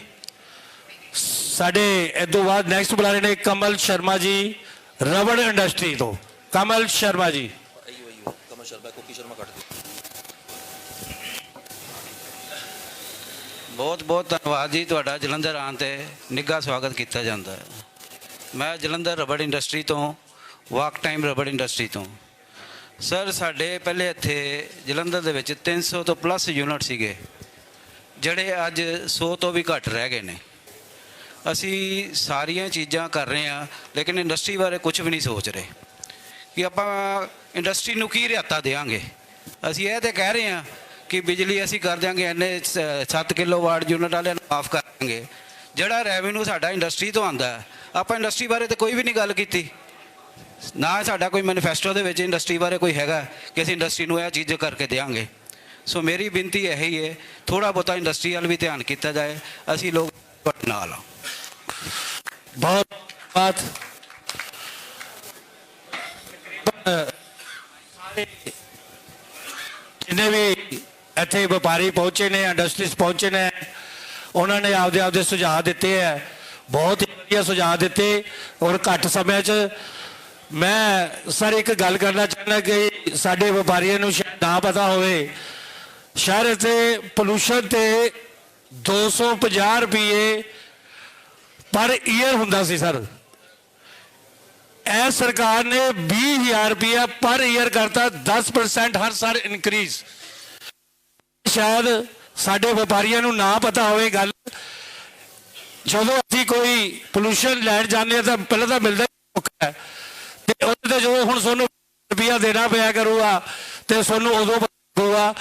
ਸਾਡੇ ਇਸ ਤੋਂ ਬਾਅਦ ਨੈਕਸਟ ਬੁਲਾ ਰਹੇ ਨੇ ਕਮਲ ਸ਼ਰਮਾ ਜੀ ਰਬੜ ਇੰਡਸਟਰੀ ਤੋਂ। ਕਮਲ ਸ਼ਰਮਾ ਜੀ। ਕਮਲ ਸ਼ਰਮਾ ਕੁੱਕੀ ਸ਼ਰਮਾ ਕੱਟ ਦਿਓ। ਬਹੁਤ ਬਹੁਤ ਧੰਨਵਾਦ ਜੀ ਤੁਹਾਡਾ। ਜਲੰਧਰ ਆਉਣ ਤੇ ਨਿੱਘਾ ਸਵਾਗਤ ਕੀਤਾ ਜਾਂਦਾ ਹੈ। ਮੈਂ ਜਲੰਧਰ ਰਬੜ ਇੰਡਸਟਰੀ ਤੋਂ, ਵਾਕ ਟਾਈਮ ਰਬੜ ਇੰਡਸਟਰੀ ਤੋਂ। ਸਰ ਸਾਡੇ ਪਹਿਲੇ ਇੱਥੇ ਜਲੰਧਰ ਦੇ ਵਿੱਚ 300 ਤੋਂ ਪਲੱਸ ਯੂਨਿਟ ਸੀਗੇ, ਜਿਹੜੇ ਅੱਜ 100 ਤੋਂ ਵੀ ਘੱਟ ਰਹਿ ਗਏ ਨੇ। ਅਸੀਂ ਸਾਰੀਆਂ ਚੀਜ਼ਾਂ ਕਰ ਰਹੇ ਹਾਂ, ਲੇਕਿਨ ਇੰਡਸਟਰੀ ਬਾਰੇ ਕੁਝ ਵੀ ਨਹੀਂ ਸੋਚ ਰਹੇ ਕਿ ਆਪਾਂ ਇੰਡਸਟਰੀ ਨੂੰ ਕੀ ਰਿਆਇਤਾਂ ਦੇਵਾਂਗੇ। ਅਸੀਂ ਇਹ ਤਾਂ ਕਹਿ ਰਹੇ ਹਾਂ ਕਿ ਬਿਜਲੀ ਅਸੀਂ ਕਰ ਦਿਆਂਗੇ, ਇੰਨੇ 7 ਕਿਲੋਵਾਟ ਯੂਨਿਟ ਵਾਲਿਆਂ ਨੂੰ ਮਾਫ ਕਰ ਦਾਂਗੇ। ਜਿਹੜਾ ਰੈਵਨਿਊ ਸਾਡਾ ਇੰਡਸਟਰੀ ਤੋਂ ਆਉਂਦਾ, ਆਪਾਂ ਇੰਡਸਟਰੀ ਬਾਰੇ ਤਾਂ ਕੋਈ ਵੀ ਨਹੀਂ ਗੱਲ ਕੀਤੀ। ਨਾ ਸਾਡਾ ਕੋਈ ਮੈਨੀਫੈਸਟੋ ਦੇ ਵਿੱਚ ਇੰਡਸਟਰੀ ਬਾਰੇ ਕੋਈ ਹੈਗਾ ਕਿ ਅਸੀਂ ਇੰਡਸਟਰੀ ਨੂੰ ਇਹ ਚੀਜ਼ ਕਰਕੇ ਦੇਵਾਂਗੇ। ਸੋ ਮੇਰੀ ਬੇਨਤੀ ਇਹੀ ਹੈ, ਥੋੜਾ ਬਹੁਤਾ ਇੰਡਸਟਰੀ ਵੱਲ ਵੀ ਧਿਆਨ ਕੀਤਾ ਜਾਏ। ਅਸੀਂ ਲੋਕ ਨਾਲ ਬਹੁਤ ਬਾਤ ਜਿੰਨੇ ਵੀ ਇੱਥੇ ਵਪਾਰੀ ਪਹੁੰਚੇ ਨੇ, ਇੰਡਸਟਰੀਜ਼ ਪਹੁੰਚੇ ਨੇ, ਉਹਨਾਂ ਨੇ ਆਪਦੇ ਸੁਝਾਅ ਦਿੱਤੇ ਹੈ, ਬਹੁਤ ਹੀ ਵਧੀਆ ਸੁਝਾਅ ਦਿੱਤੇ। ਔਰ ਘੱਟ ਸਮੇਂ 'ਚ ਮੈਂ ਸਰ ਇੱਕ ਗੱਲ ਕਰਨਾ ਚਾਹੁੰਦਾ ਕਿ ਸਾਡੇ ਵਪਾਰੀਆਂ ਨੂੰ ਸ਼ਾਇਦ ਨਾ ਪਤਾ ਹੋਵੇ, ਸ਼ਹਿਰ 'ਤੇ ਪੋਲੂਸ਼ਨ ਤੇ 250 ਰੁਪਏ ਪਰ ਈਅਰ ਹੁੰਦਾ ਸੀ ਸਰ। ਇਹ ਸਰਕਾਰ ਨੇ 20,000 ਰੁਪਇਆ ਪਰ ਈਅਰ ਕਰਤਾ, 10% ਹਰ ਸਾਲ ਇਨਕਰੀਜ਼। ਸ਼ਾਇਦ ਸਾਡੇ ਵਪਾਰੀਆਂ ਨੂੰ ਨਾ ਪਤਾ ਹੋਵੇ ਗੱਲ। ਜਦੋਂ ਅਸੀਂ ਕੋਈ ਪੋਲੂਸ਼ਨ ਲੈਣ ਜਾਂਦੇ ਹਾਂ ਤਾਂ ਪਹਿਲਾਂ ਤਾਂ ਮਿਲਦਾ ਹੈ, ਤੇ ਉਹਦੇ ਤੇ ਜਦੋਂ ਹੁਣ ਤੁਹਾਨੂੰ ਰੁਪਇਆ ਦੇਣਾ ਪਿਆ ਕਰੂਗਾ ਤੇ ਤੁਹਾਨੂੰ ਉਦੋਂ ਹੋਊਗਾ।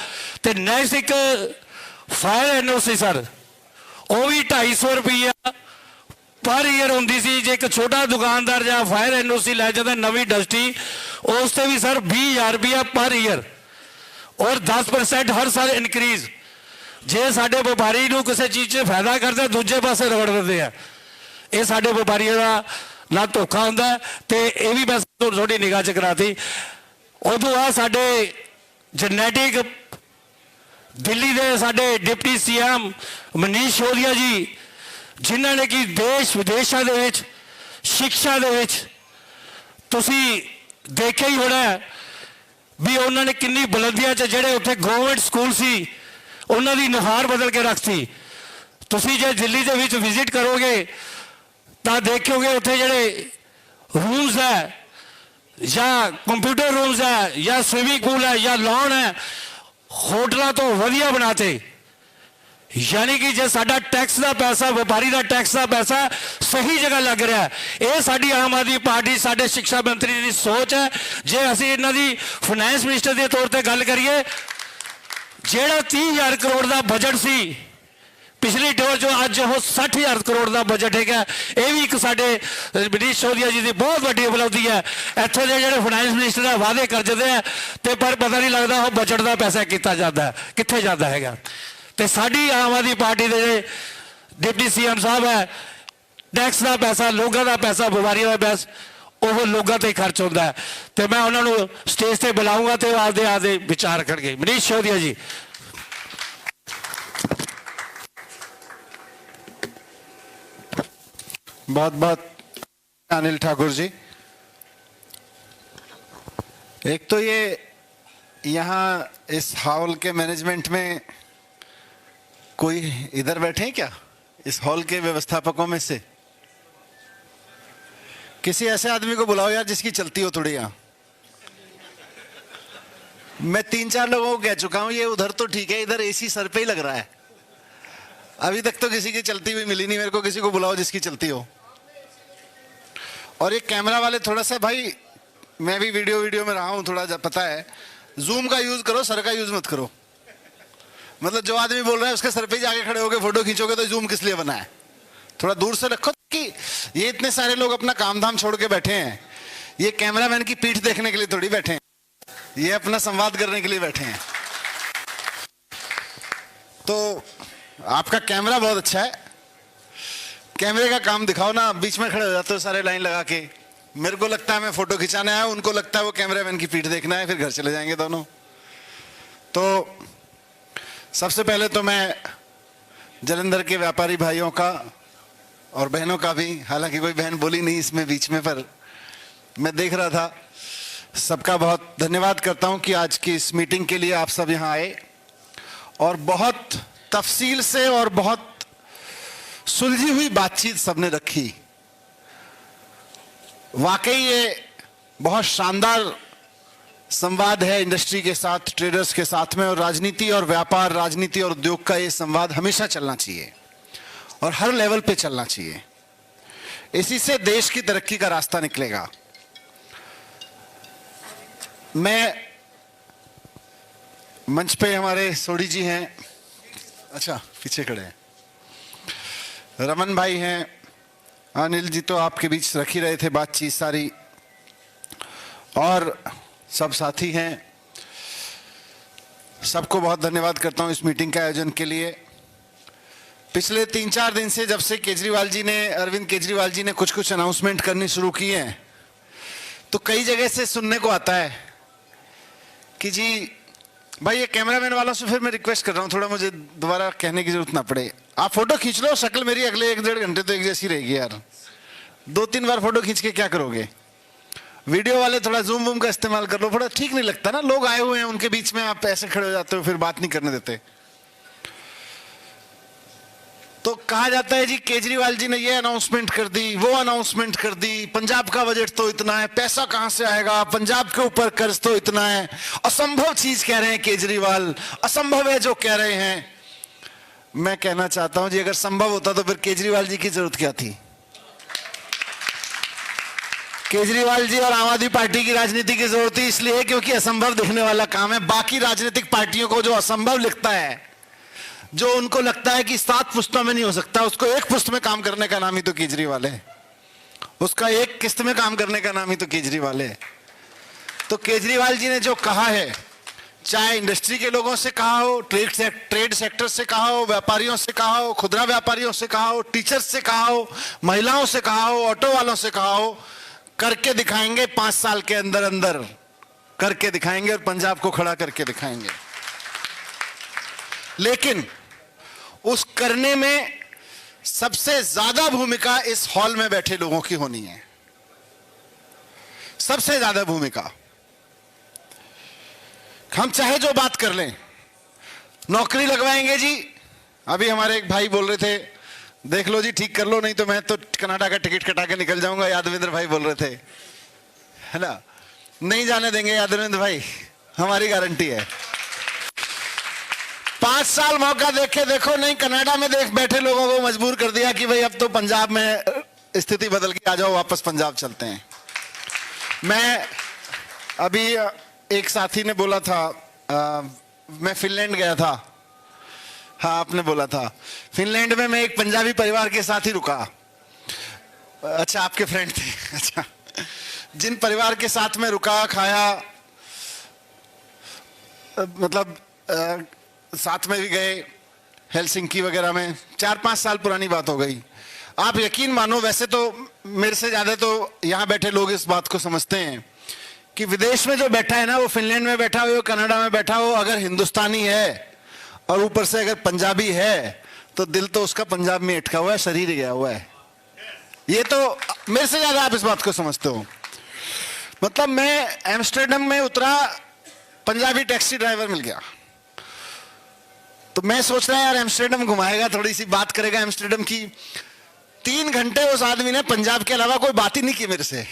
ਤੇ ਨੈਕਸਟ ਇੱਕ ਫਾਇਰ ਐਨਓਸੀ ਸਰ, ਉਹ ਵੀ 250 ਰੁਪਇਆ ਪਰ ਈਅਰ ਹੁੰਦੀ ਸੀ। ਜੇ ਇੱਕ ਛੋਟਾ ਦੁਕਾਨਦਾਰ ਜਾਂ ਫਾਇਰ ਐਨਓਸੀ ਲੈ ਜਾਂਦਾ ਨਵੀਂ ਇੰਡਸਟਰੀ, ਉਸ ਤੇ ਵੀ ਸਰ 20,000 ਰੁਪਇਆ ਪਰ ਈਅਰ ਔਰ 10% ਹਰ ਸਾਲ ਇਨਕਰੀਜ਼। ਜੇ ਸਾਡੇ ਵਪਾਰੀ ਨੂੰ ਕਿਸੇ ਚੀਜ਼ 'ਚ ਫਾਇਦਾ ਕਰਦੇ, ਦੂਜੇ ਪਾਸੇ ਰਗੜ ਦਿੰਦੇ ਆ। ਇਹ ਸਾਡੇ ਵਪਾਰੀਆਂ ਦਾ ਨਾ ਧੋਖਾ ਹੁੰਦਾ। ਤੇ ਇਹ ਵੀ ਮੈਂ ਤੁਹਾਡੀ ਨਿਗਾਹ 'ਚ ਕਰਾਤੀ। ਉਦੋਂ ਆ ਸਾਡੇ ਜੈਨੇਟਿਕ ਦਿੱਲੀ ਦੇ ਸਾਡੇ ਡਿਪਟੀ ਸੀਐਮ ਮਨੀਸ਼ ਸਿਸੋਦੀਆ ਜੀ, ਜਿਨ੍ਹਾਂ ਨੇ ਕਿ ਦੇਸ਼ ਵਿਦੇਸ਼ਾਂ ਦੇ ਵਿੱਚ ਸਿੱਖਿਆ ਦੇ ਵਿੱਚ ਤੁਸੀਂ ਦੇਖਿਆ ਹੀ ਹੋਣਾ ਵੀ ਉਹਨਾਂ ਨੇ ਕਿੰਨੀ ਬੁਲੰਦੀਆਂ 'ਚ, ਜਿਹੜੇ ਉੱਥੇ ਗਵਰਨਮੈਂਟ ਸਕੂਲ ਸੀ, ਉਹਨਾਂ ਦੀ ਨੁਹਾਰ ਬਦਲ ਕੇ ਰੱਖਤੀ। ਤੁਸੀਂ ਜੇ ਦਿੱਲੀ ਦੇ ਵਿੱਚ ਵਿਜ਼ਿਟ ਕਰੋਗੇ ਤਾਂ ਦੇਖੋਗੇ ਉੱਥੇ ਜਿਹੜੇ ਰੂਮਸ ਹੈ, ਜਾਂ ਕੰਪਿਊਟਰ ਰੂਮਸ ਹੈ, ਜਾਂ ਸਵਿਮਿੰਗ ਪੂਲ ਹੈ, ਜਾਂ ਲੌਨ ਹੈ, ਹੋਟਲਾਂ ਤੋਂ ਵਧੀਆ ਬਣਾਤੇ। यानी कि जे साडा टैक्स का पैसा, व्यापारी का टैक्स का पैसा सही जगह लग रहा है, ये साडी आम आदमी पार्टी, साडे शिक्षा मंत्री की सोच है। जे असीं इन्हां दी फाइनैंस मिनिस्टर के तौर पर गल करिए, जिहड़ा 30,000 करोड़ का बजट सी पिछली टोर जो अज वो 60,000 करोड़ का बजट है, ये भी एक साडे मनीष सिसोदिया जी की बहुत वड्डी उपलब्धि है। इत्थों के जिहड़े फाइनैंस मिनिस्टर है वादे कर जाते हैं तो पर पता नहीं लगता वो बजट का पैसा कितना जाता है, कित्थे जाता है। तो साडी आम आदमी पार्टी के डिप्टी सीएम साहब है, टैक्स का पैसा, लोगों का पैसा, व्यापारियों का पैसा वो लोगों ते खर्च होता है। तो मैं उन्होंने स्टेज से बुलाऊंगा तो आपदे आपदे विचार रखणगे। मनीष सिसोदिया जी। बहुत बहुत अनिल ठाकुर जी। एक तो ये यहाँ इस हॉल के मैनेजमेंट में कोई इधर बैठे हैं क्या, इस हॉल के व्यवस्थापकों में से? किसी ऐसे आदमी को बुलाओ यार जिसकी चलती हो थोड़ी। यहाँ मैं 3-4 लोगों को कह चुका हूं, ये उधर तो ठीक है, इधर एसी सर पे ही लग रहा है। अभी तक तो किसी की चलती हुई मिली नहीं मेरे को। किसी को बुलाओ जिसकी चलती हो। और ये कैमरा वाले थोड़ा सा, भाई मैं भी वीडियो में रहा हूं, थोड़ा पता है, जूम का यूज करो, सर का यूज मत करो। मतलब जो आदमी बोल रहा है उसके सर पे ही जाके खड़े होकर फोटो खींचोगे तो जूम किस लिए बना है? थोड़ा दूर से रखो कि ये इतने सारे लोग अपना काम धाम छोड़ के बैठे हैं, ये कैमरामैन की पीठ देखने के लिए थोड़ी बैठे हैं, ये अपना संवाद करने के लिए बैठे हैं। तो आपका कैमरा बहुत अच्छा है, कैमरे का काम दिखाओ ना। बीच में खड़े हो जाते हो सारे लाइन लगा के। मेरे को लगता है मैं फोटो खिंचाने आया, उनको लगता है वो कैमरामैन की पीठ देखना है, फिर घर चले जाएंगे दोनों। तो सबसे पहले तो मैं जालंधर के व्यापारी भाइयों का और बहनों का भी, हालांकि कोई बहन बोली नहीं इसमें बीच में, पर मैं देख रहा था, सबका बहुत धन्यवाद करता हूं कि आज की इस मीटिंग के लिए आप सब यहां आए और बहुत तफसील से और बहुत सुलझी हुई बातचीत सबने रखी। वाकई ये बहुत शानदार संवाद है इंडस्ट्री के साथ, ट्रेडर्स के साथ में। और राजनीति और व्यापार, राजनीति और उद्योग का ये संवाद हमेशा चलना चाहिए और हर लेवल पे चलना चाहिए। इसी से देश की तरक्की का रास्ता निकलेगा। मैं मंच पे हमारे सोडी जी हैं, अच्छा पीछे खड़े हैं, रमन भाई हैं, अनिल जी तो आपके बीच रख ही रहे थे बातचीत सारी, और सब साथी हैं। सबको बहुत धन्यवाद करता हूं इस मीटिंग के आयोजन के लिए। पिछले 3-4 दिन से जब से अरविंद केजरीवाल जी ने कुछ अनाउंसमेंट करनी शुरू की हैं, तो कई जगह से सुनने को आता है कि जी भाई ये कैमरामैन वालों से, फिर मैं रिक्वेस्ट कर रहा हूं थोड़ा, मुझे दोबारा कहने की जरूरत ना पड़े, आप फोटो खींच लो, शक्ल मेरी अगले 1-1.5 घंटे तो एक जैसी रहेगी यार। 2-3 बार फोटो खींच के क्या करोगे? वीडियो वाले थोड़ा जूम वूम का इस्तेमाल कर लो, थोड़ा ठीक नहीं लगता ना, लोग आए हुए हैं उनके बीच में आप ऐसे खड़े हो जाते हो, फिर बात नहीं करने देते। तो कहा जाता है जी केजरीवाल जी ने ये अनाउंसमेंट कर दी, वो अनाउंसमेंट कर दी, पंजाब का बजट तो इतना है, पैसा कहां से आएगा, पंजाब के ऊपर कर्ज तो इतना है, असंभव चीज कह रहे हैं केजरीवाल, असंभव है जो कह रहे हैं। मैं कहना चाहता हूं जी अगर संभव होता तो फिर केजरीवाल जी की जरूरत क्या थी? केजरीवाल जी और आम आदमी पार्टी की राजनीति की जरूरत थी इसलिए क्योंकि असंभव दिखने वाला काम है। बाकी राजनीतिक पार्टियों को जो असंभव लिखता है, जो उनको लगता है कि 7 पुस्तों में नहीं हो सकता, उसको एक पुस्त में काम करने का नाम ही तो केजरीवाल है, उसका एक किस्त में काम करने का नाम ही तो केजरीवाल है। तो केजरीवाल जी ने जो कहा है, चाहे इंडस्ट्री के लोगों से कहा हो, ट्रेड सेक्टर से कहा हो, व्यापारियों से कहा हो, खुदरा व्यापारियों से कहा हो, टीचर्स से कहा हो, महिलाओं से कहा हो, ऑटो वालों से कहा हो, करके दिखाएंगे 5 साल के अंदर अंदर करके दिखाएंगे और पंजाब को खड़ा करके दिखाएंगे। लेकिन उस करने में सबसे ज्यादा भूमिका इस हॉल में बैठे लोगों की होनी है, सबसे ज्यादा भूमिका। हम चाहे जो बात कर लें, नौकरी लगवाएंगे जी, अभी हमारे एक भाई बोल रहे थे, देख लो जी ठीक कर लो, नहीं तो मैं तो कनाडा का टिकट कटा के निकल जाऊंगा, यादवेंद्र भाई बोल रहे थे, है ना, नहीं जाने देंगे यादवेंद्र भाई, हमारी गारंटी है। 5 साल मौका देखे देखो नहीं, कनाडा में देख बैठे लोगों को मजबूर कर दिया कि भाई अब तो पंजाब में स्थिति बदल के आ जाओ, वापस पंजाब चलते हैं। मैं अभी एक साथी ने बोला था मैं फिनलैंड गया था। हाँ, आपने बोला था फिनलैंड में मैं एक पंजाबी परिवार के साथ ही रुका। अच्छा, आपके फ्रेंड थे। अच्छा, जिन परिवार के साथ में रुका, खाया, मतलब साथ में भी गए हेलसिंकी वगैरह में, 4-5 साल पुरानी बात हो गई। आप यकीन मानो, वैसे तो मेरे से ज्यादा तो यहां बैठे लोग इस बात को समझते हैं कि विदेश में जो बैठा है ना, वो फिनलैंड में बैठा हो, कनाडा में बैठा हो, अगर हिंदुस्तानी है और ऊपर से अगर पंजाबी है तो दिल तो उसका पंजाब में अटका हुआ है, शरीर गया हुआ है। ये तो मेरे से ज्यादा आप इस बात को समझते हो। मतलब मैं एम्स्टर्डम में उतरा, पंजाबी टैक्सी ड्राइवर मिल गया, तो मैं सोच रहा यार एम्स्टर्डम घुमाएगा, थोड़ी सी बात करेगा एम्स्टर्डम की। 3 घंटे उस आदमी ने पंजाब के अलावा कोई बात ही नहीं की मेरे से।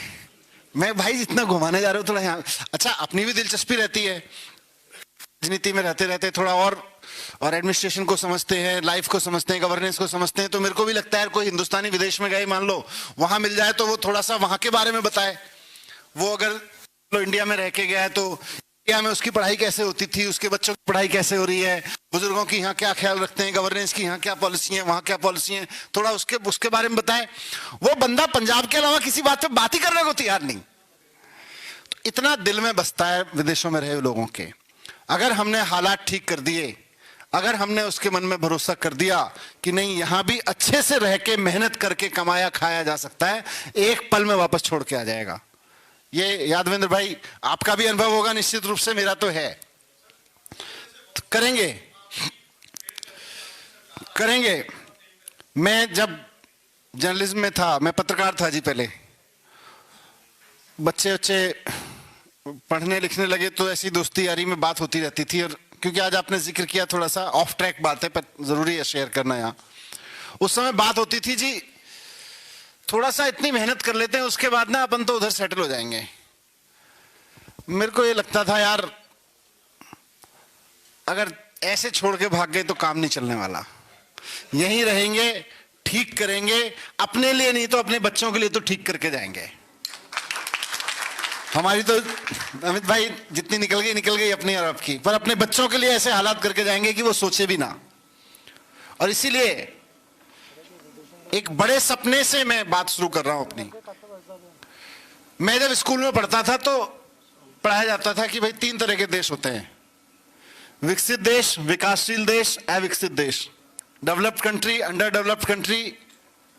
मैं भाई जितना घुमाने जा रहे हो थोड़ा यहाँ, अच्छा अपनी भी दिलचस्पी रहती है, राजनीति में रहते रहते थोड़ा और एडमिनिस्ट्रेशन को समझते हैं, लाइफ को समझते हैं, गवर्नेंस को समझते हैं, तो मेरे को भी लगता है कोई हिंदुस्तानी विदेश में गए मान लो, वहां मिल जाए तो वो थोड़ा सा वहां के बारे में बताए। वो अगर इंडिया में रह के गया है तो इंडिया में उसकी पढ़ाई कैसे होती थी, उसके बच्चों की पढ़ाई कैसे हो रही है, बुजुर्गों की यहाँ क्या ख्याल रखते हैं, गवर्नेंस की यहाँ क्या पॉलिसी है, वहां क्या पॉलिसी है, थोड़ा उसके बारे में बताए। वो बंदा पंजाब के अलावा किसी बात पे बात ही करने को तैयार नहीं। तो इतना दिल में बसता है विदेशों में रहे लोगों के। अगर हमने हालात ठीक कर दिए, अगर हमने उसके मन में भरोसा कर दिया कि नहीं यहां भी अच्छे से रह के मेहनत करके कमाया खाया जा सकता है, एक पल में वापस छोड़ के आ जाएगा। ये यादवेंद्र भाई आपका भी अनुभव होगा निश्चित रूप से, मेरा तो है। तो करेंगे। मैं जब जर्नलिज्म में था, मैं पत्रकार था जी पहले, बच्चे पढ़ने लिखने लगे तो ऐसी दोस्ती यारी में बात होती रहती थी। और क्योंकि आज आपने जिक्र किया, थोड़ा सा ऑफ ट्रैक बात है पर जरूरी है शेयर करना यहाँ। उस समय बात होती थी जी, थोड़ा सा इतनी मेहनत कर लेते हैं उसके बाद ना अपन तो उधर सेटल हो जाएंगे। मेरे को ये लगता था यार अगर ऐसे छोड़ के भाग गए तो काम नहीं चलने वाला, यहीं रहेंगे, ठीक करेंगे, अपने लिए नहीं तो अपने बच्चों के लिए तो ठीक करके जाएंगे। हमारी तो अमित भाई जितनी निकल गई अपनी और आपकी, पर अपने बच्चों के लिए ऐसे हालात करके जाएंगे कि वो सोचे भी ना। और इसीलिए एक बड़े सपने से मैं बात शुरू कर रहा हूं अपनी। मैं जब स्कूल में पढ़ता था तो पढ़ाया जाता था कि भाई 3 तरह के देश होते हैं, विकसित देश, विकासशील देश, अविकसित देश, developed country, under developed country,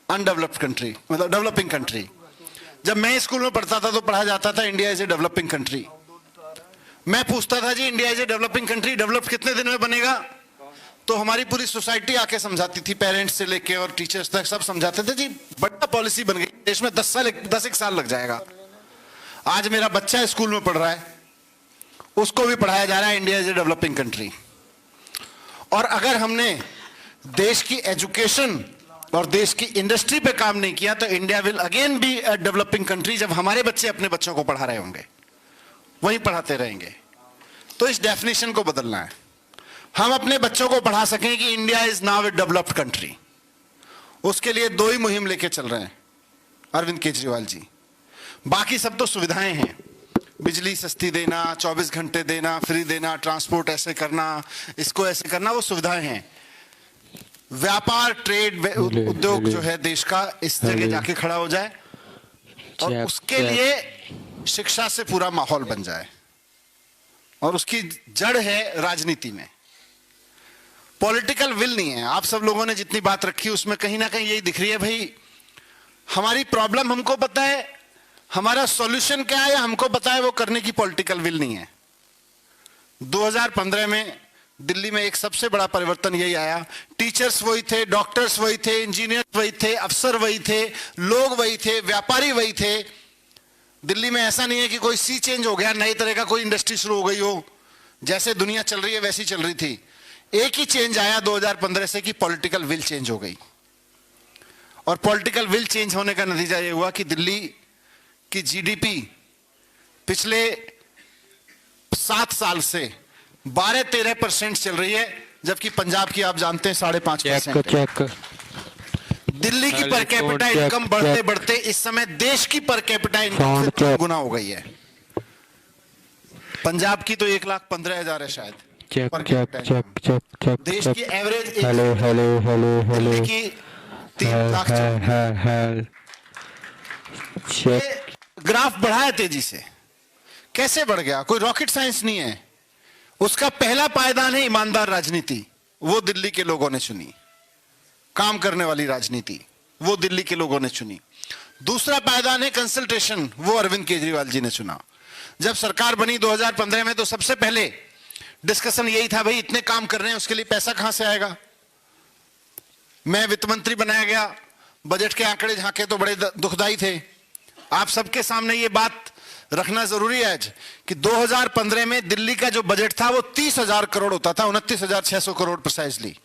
undeveloped country, मतलब डेवलपिंग कंट्री। जब मैं स्कूल में पढ़ता था तो पढ़ा जाता था India is a developing country. मैं पूछता था जी India is a developing country, develop कितने दिन में बनेगा? तो हमारी पूरी सोसाइटी आके समझाती थी, पेरेंट्स से लेके और टीचर्स तक सब समझाते थे जी बड़ा पॉलिसी बन गई, देश में 10 साल लग जाएगा। आज मेरा बच्चा स्कूल में पढ़ रहा है, उसको भी पढ़ाया जा रहा है India is a developing country. और अगर हमने देश की एजुकेशन और देश की इंडस्ट्री पे काम नहीं किया तो India will again be a developing country. जब हमारे बच्चे अपने बच्चों को पढ़ा रहे होंगे, वहीं पढ़ाते रहेंगे। तो इस डेफिनेशन को बदलना है, हम अपने बच्चों को पढ़ा सकें कि India is now A developed country. उसके लिए 2 ही मुहिम लेके चल रहे हैं अरविंद केजरीवाल जी। बाकी सब तो सुविधाएं हैं, बिजली सस्ती देना, 24 घंटे देना, फ्री देना, ट्रांसपोर्ट ऐसे करना, इसको ऐसे करना, वो सुविधाएं हैं। व्यापार, ट्रेड, उद्योग जो है देश का इस जगह जाके खड़ा हो जाए और उसके लिए शिक्षा से पूरा माहौल बन जाए। और उसकी जड़ है राजनीति में, पॉलिटिकल विल नहीं है। आप सब लोगों ने जितनी बात रखी उसमें कहीं ना कहीं यही दिख रही है, भाई हमारी प्रॉब्लम हमको पता है, हमारा सॉल्यूशन क्या है हमको पता है, वो करने की पॉलिटिकल विल नहीं है। 2015 में दिल्ली में एक सबसे बड़ा परिवर्तन यही आया, टीचर्स वही थे, डॉक्टर्स वही थे, इंजीनियर्स वही थे, अफसर वही थे, लोग वही थे, व्यापारी वही थे। दिल्ली में ऐसा नहीं है कि कोई सी चेंज हो गया, नई तरह का कोई इंडस्ट्री शुरू हो गई हो, जैसे दुनिया चल रही है वैसी चल रही थी। एक ही चेंज आया 2015 से कि पॉलिटिकल विल चेंज हो गई। और पॉलिटिकल विल चेंज होने का नतीजा यह हुआ कि दिल्ली की जीडीपी पिछले 7 साल से 12-13% चल रही है, जबकि पंजाब की आप जानते हैं 5.5%। दिल्ली की पर कैपिटा इनकम बढ़ते बढ़ते इस समय देश की पर कैपिटा इनकम से 3 गुना हो गई है। पंजाब की तो 1,15,000 है शायद। देश की एवरेज दिल्ली की 3 लाख। ग्राफ बढ़ा है तेजी से। कैसे बढ़ गया? कोई रॉकेट साइंस नहीं है। उसका पहला पायदान है ईमानदार राजनीति, वो दिल्ली के लोगों ने चुनी। काम करने वाली राजनीति, वो दिल्ली के लोगों ने चुनी। दूसरा पायदान है कंसल्टेशन, वो अरविंद केजरीवाल जी ने चुना। जब सरकार बनी 2015 में तो सबसे पहले डिस्कशन यही था, भाई इतने काम कर रहे हैं, उसके लिए पैसा कहां से आएगा। मैं वित्त मंत्री बनाया गया, बजट के आंकड़े झांके तो बड़े दुखदाई थे। आप सबके सामने ये बात रखना जरूरी है आज कि 2015 में दिल्ली का जो बजट था वो 30,000 करोड़ होता था, 29,600 करोड़ प्रिसाइजली।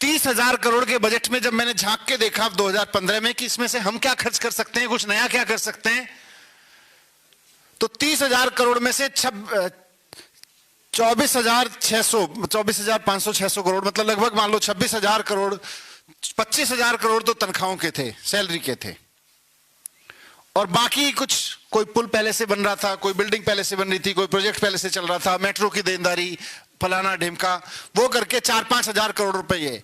30,000 करोड़ के बजट में जब मैंने झांक के देखा 2015 में कि इसमें से हम क्या खर्च कर सकते हैं, कुछ नया क्या कर सकते हैं, तो 30,000 करोड़ में से 24,500 करोड़, मतलब लगभग मान लो 26,000 करोड़, 25,000 करोड़ तो तनख्वाहों के थे, सैलरी के थे। और बाकी कुछ, कोई पुल पहले से बन रहा था, कोई बिल्डिंग पहले से बन रही थी, कोई प्रोजेक्ट पहले से चल रहा था, मेट्रो की देनदारी, फलाना ढिमका, वो करके 4-5 हजार करोड़ रुपए।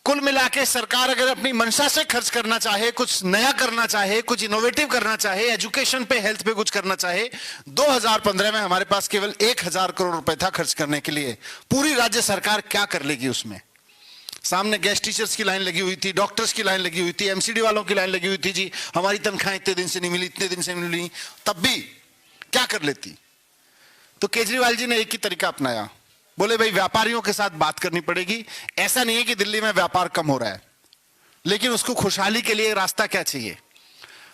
कुल मिला के सरकार अगर अपनी मंशा से खर्च करना चाहे, कुछ नया करना चाहे, कुछ इनोवेटिव करना चाहे, एजुकेशन पे, हेल्थ पे कुछ करना चाहे, 2015 में हमारे पास केवल 1,000 करोड़ रुपए था खर्च करने के लिए। पूरी राज्य सरकार क्या कर लेगी उसमें? सामने गेस्ट टीचर्स की लाइन लगी हुई थी, डॉक्टर्स की लाइन लगी हुई थी, एमसीडी वालों की लाइन लगी हुई थी, जी हमारी तनख्वाह इतने दिन से नहीं मिली, इतने दिन से नहीं मिली, तब भी क्या कर लेती। तो केजरीवाल जी ने एक ही तरीका अपनाया, बोले भाई व्यापारियों के साथ बात करनी पड़ेगी। ऐसा नहीं है कि दिल्ली में व्यापार कम हो रहा है, लेकिन उसको खुशहाली के लिए रास्ता क्या चाहिए।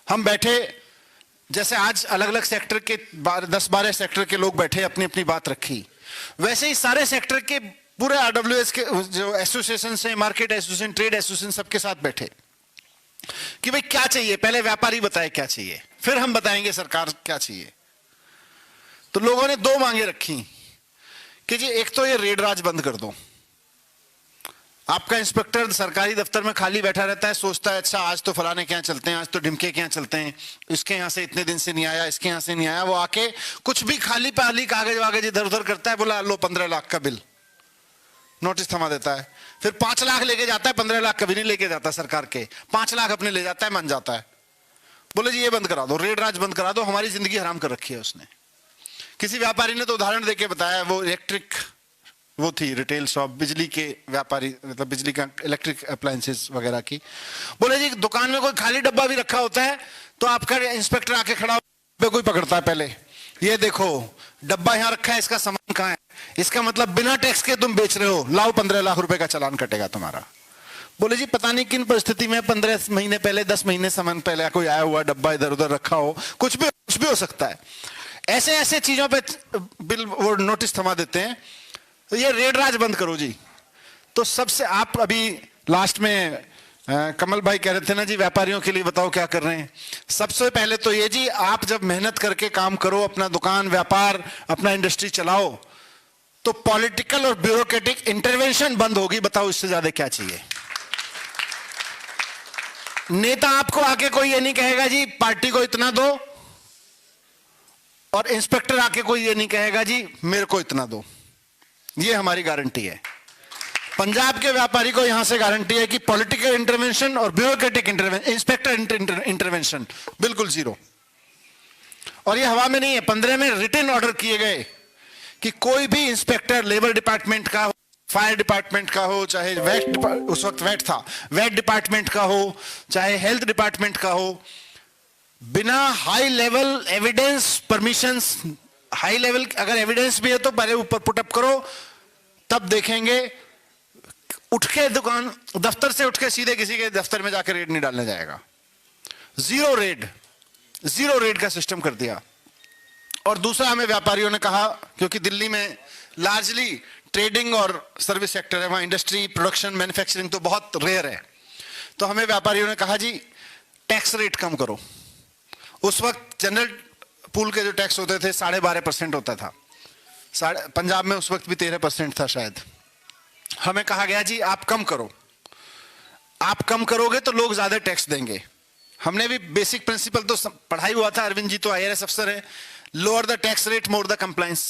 हम बैठे, जैसे आज अलग अलग सेक्टर के 10-12 सेक्टर के लोग बैठे, अपनी अपनी बात रखी, वैसे ही सारे सेक्टर के पूरे आरडब्ल्यूएस के जो एसोसिएशन से, मार्केट एसोसिएशन, ट्रेड एसोसिएशन, सबके साथ बैठे कि भाई क्या चाहिए। पहले व्यापारी बताए क्या चाहिए, फिर हम बताएंगे सरकार क्या चाहिए। तो लोगों ने 2 मांगे रखी कि जी एक तो ये रेड राज बंद कर दो। आपका इंस्पेक्टर सरकारी दफ्तर में खाली बैठा रहता है, सोचता है अच्छा आज तो फलाने के यहाँ चलते हैं, आज तो ढिमके के यहाँ चलते हैं, इसके यहाँ से इतने दिन से नहीं आया, इसके यहाँ से नहीं आया। वो आके कुछ भी खाली पाली कागज वागज इधर उधर करता है, बोला लो 15 लाख का बिल, नोटिस थमा देता है। फिर 5 लाख लेके जाता है, 15 लाख कभी नहीं लेके जाता सरकार के, 5 लाख अपने ले जाता है, मान जाता है। बोले जी ये बंद करा दो, रेड राज बंद करा दो, हमारी जिंदगी हराम कर रखी है उसने। किसी व्यापारी ने तो उदाहरण देके बताया, वो इलेक्ट्रिक वो थी रिटेल शॉप, बिजली के व्यापारी, मतलब बिजली का इलेक्ट्रिक अप्लायंसेस वगैरह की। बोले जी दुकान में कोई खाली डब्बा भी रखा होता है तो आपका इंस्पेक्टर आके खड़ा पे कोई पकड़ता है, पहले ये देखो डब्बा यहाँ रखा है, इसका सामान कहाँ है, इसका मतलब बिना टैक्स के तुम बेच रहे हो, लाओ 15 लाख रुपए का चालान कटेगा तुम्हारा। बोले जी पता नहीं किन परिस्थिति में 15 महीने पहले, 10 महीने सामान पहले कोई आया हुआ डब्बा इधर उधर रखा हो, कुछ भी हो सकता है। ऐसे ऐसे चीजों पे बिल वो नोटिस थमा देते हैं। तो ये रेड राज बंद करो जी। तो सबसे आप अभी लास्ट में कमल भाई कह रहे थे ना जी व्यापारियों के लिए बताओ क्या कर रहे हैं। सबसे पहले तो ये जी, आप जब मेहनत करके काम करो, अपना दुकान व्यापार, अपना इंडस्ट्री चलाओ, तो पॉलिटिकल और ब्यूरोक्रेटिक इंटरवेंशन बंद होगी। बताओ इससे ज्यादा क्या चाहिए। नेता आपको आके कोई ये नहीं कहेगा जी पार्टी को इतना दो, और इंस्पेक्टर आके कोई ये नहीं कहेगा जी मेरे को इतना दो। ये हमारी गारंटी है। पंजाब के व्यापारी को यहां से गारंटी है कि पॉलिटिकल इंटरवेंशन और ब्यूरोक्रेटिक इंटरवेंशन, इंस्पेक्टर इंटरवेंशन बिल्कुल जीरो। और ये हवा में नहीं है, 15 में रिटन ऑर्डर किए गए कि कोई भी इंस्पेक्टर लेबर डिपार्टमेंट का हो, फायर डिपार्टमेंट का हो, चाहे वेट, उस वक्त वेट था, वेट डिपार्टमेंट का हो, चाहे हेल्थ डिपार्टमेंट का हो, बिना high level evidence permissions, high level अगर एविडेंस भी है तो पहले ऊपर पुटअप करो, तब देखेंगे। उठ के दुकान दफ्तर से उठ के सीधे किसी के दफ्तर में जाकर रेड नहीं डालने जाएगा। जीरो रेड का सिस्टम कर दिया। और दूसरा हमें व्यापारियों ने कहा, क्योंकि दिल्ली में लार्जली ट्रेडिंग और सर्विस सेक्टर है, वहां इंडस्ट्री, प्रोडक्शन, मैन्युफैक्चरिंग तो बहुत रेयर है, तो हमें व्यापारियों ने कहा जी टैक्स रेट कम करो। उस वक्त जनरल पूल के जो टैक्स होते थे 12.5% होता था, पंजाब में उस वक्त भी 13% था शायद। हमें कहा गया जी आप कम करो, आप कम करोगे तो लोग ज्यादा टैक्स देंगे। हमने भी बेसिक प्रिंसिपल तो पढ़ाई हुआ था, अरविंद जी तो IAS अफसर है, lower the tax rate more the compliance.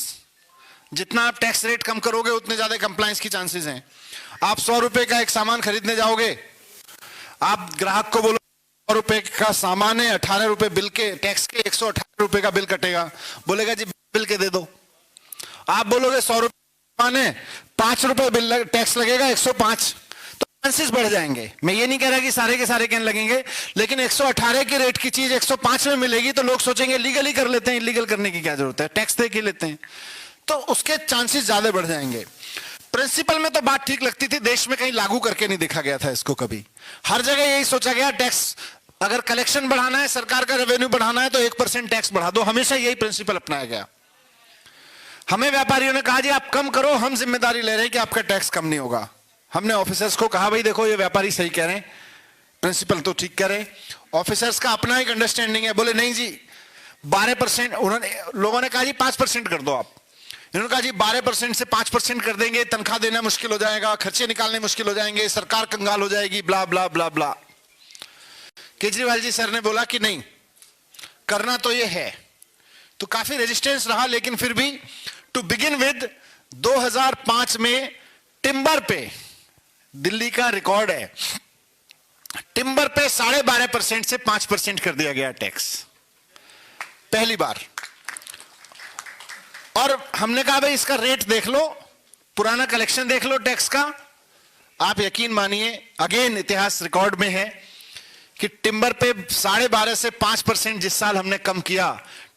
जितना आप टैक्स रेट कम करोगे उतने ज्यादा कंप्लायंस की चांसेस हैं। आप 100 रुपए का एक सामान खरीदने जाओगे, आप ग्राहक को बोलो 100 रुपए का सामान है, 18 रुपए बिल के टैक्स के, 118 रुपए का बिल कटेगा, बोलेगा जी बिल के दे दो। आप बोलोगे 100 रुपए सामान है, 5 रुपए बिल टैक्स लगेगा, 105, तो चांसेस बढ़ जाएंगे। मैं ये नहीं कह रहा कि सारे के सारे कैन लगेंगे, लेकिन 118 की रेट की चीज 105 में मिलेगी तो लोग सोचेंगे लीगली कर लेते हैं, इलीगल करने की क्या जरूरत है, टैक्स दे के लेते हैं, तो उसके चांसेस ज्यादा बढ़ जाएंगे। प्रिंसिपल में तो बात ठीक लगती थी, देश में कहीं लागू करके नहीं देखा गया था इसको कभी। हर जगह यही सोचा गया टैक्स, अगर कलेक्शन बढ़ाना है, सरकार का रेवेन्यू बढ़ाना है तो 1% टैक्स बढ़ा दो, हमेशा यही प्रिंसिपल अपनाया गया। हमें व्यापारियों ने कहा जी आप कम करो, हम जिम्मेदारी ले रहे हैं कि आपका टैक्स कम नहीं होगा। हमने ऑफिसर्स को कहा भाई देखो ये व्यापारी सही कह रहे हैं, प्रिंसिपल तो ठीक कह रहे हैं। ऑफिसर्स का अपना एक अंडरस्टैंडिंग है, बोले नहीं जी 12%, उन्होंने लोगों ने कहा जी 5% कर दो आप, इन्होंने कहा जी 12% से 5% कर देंगे, तनख्वाह देना मुश्किल हो जाएगा, खर्चे निकालने मुश्किल हो जाएंगे, सरकार कंगाल हो जाएगी, ब्ला ब्ला ब्ला ब्ला। केजरीवाल जी सर ने बोला कि नहीं करना तो ये है, तो काफी रेजिस्टेंस रहा, लेकिन फिर भी टू बिगिन विद 2005 में टिम्बर पे, दिल्ली का रिकॉर्ड है, टिम्बर पे 12.5% से 5% कर दिया गया टैक्स, पहली बार। और हमने कहा भाई इसका रेट देख लो, पुराना कलेक्शन देख लो टैक्स का, आप यकीन मानिए अगेन इतिहास रिकॉर्ड में है कि टिम्बर पे 12.5 से 5% जिस साल हमने कम किया,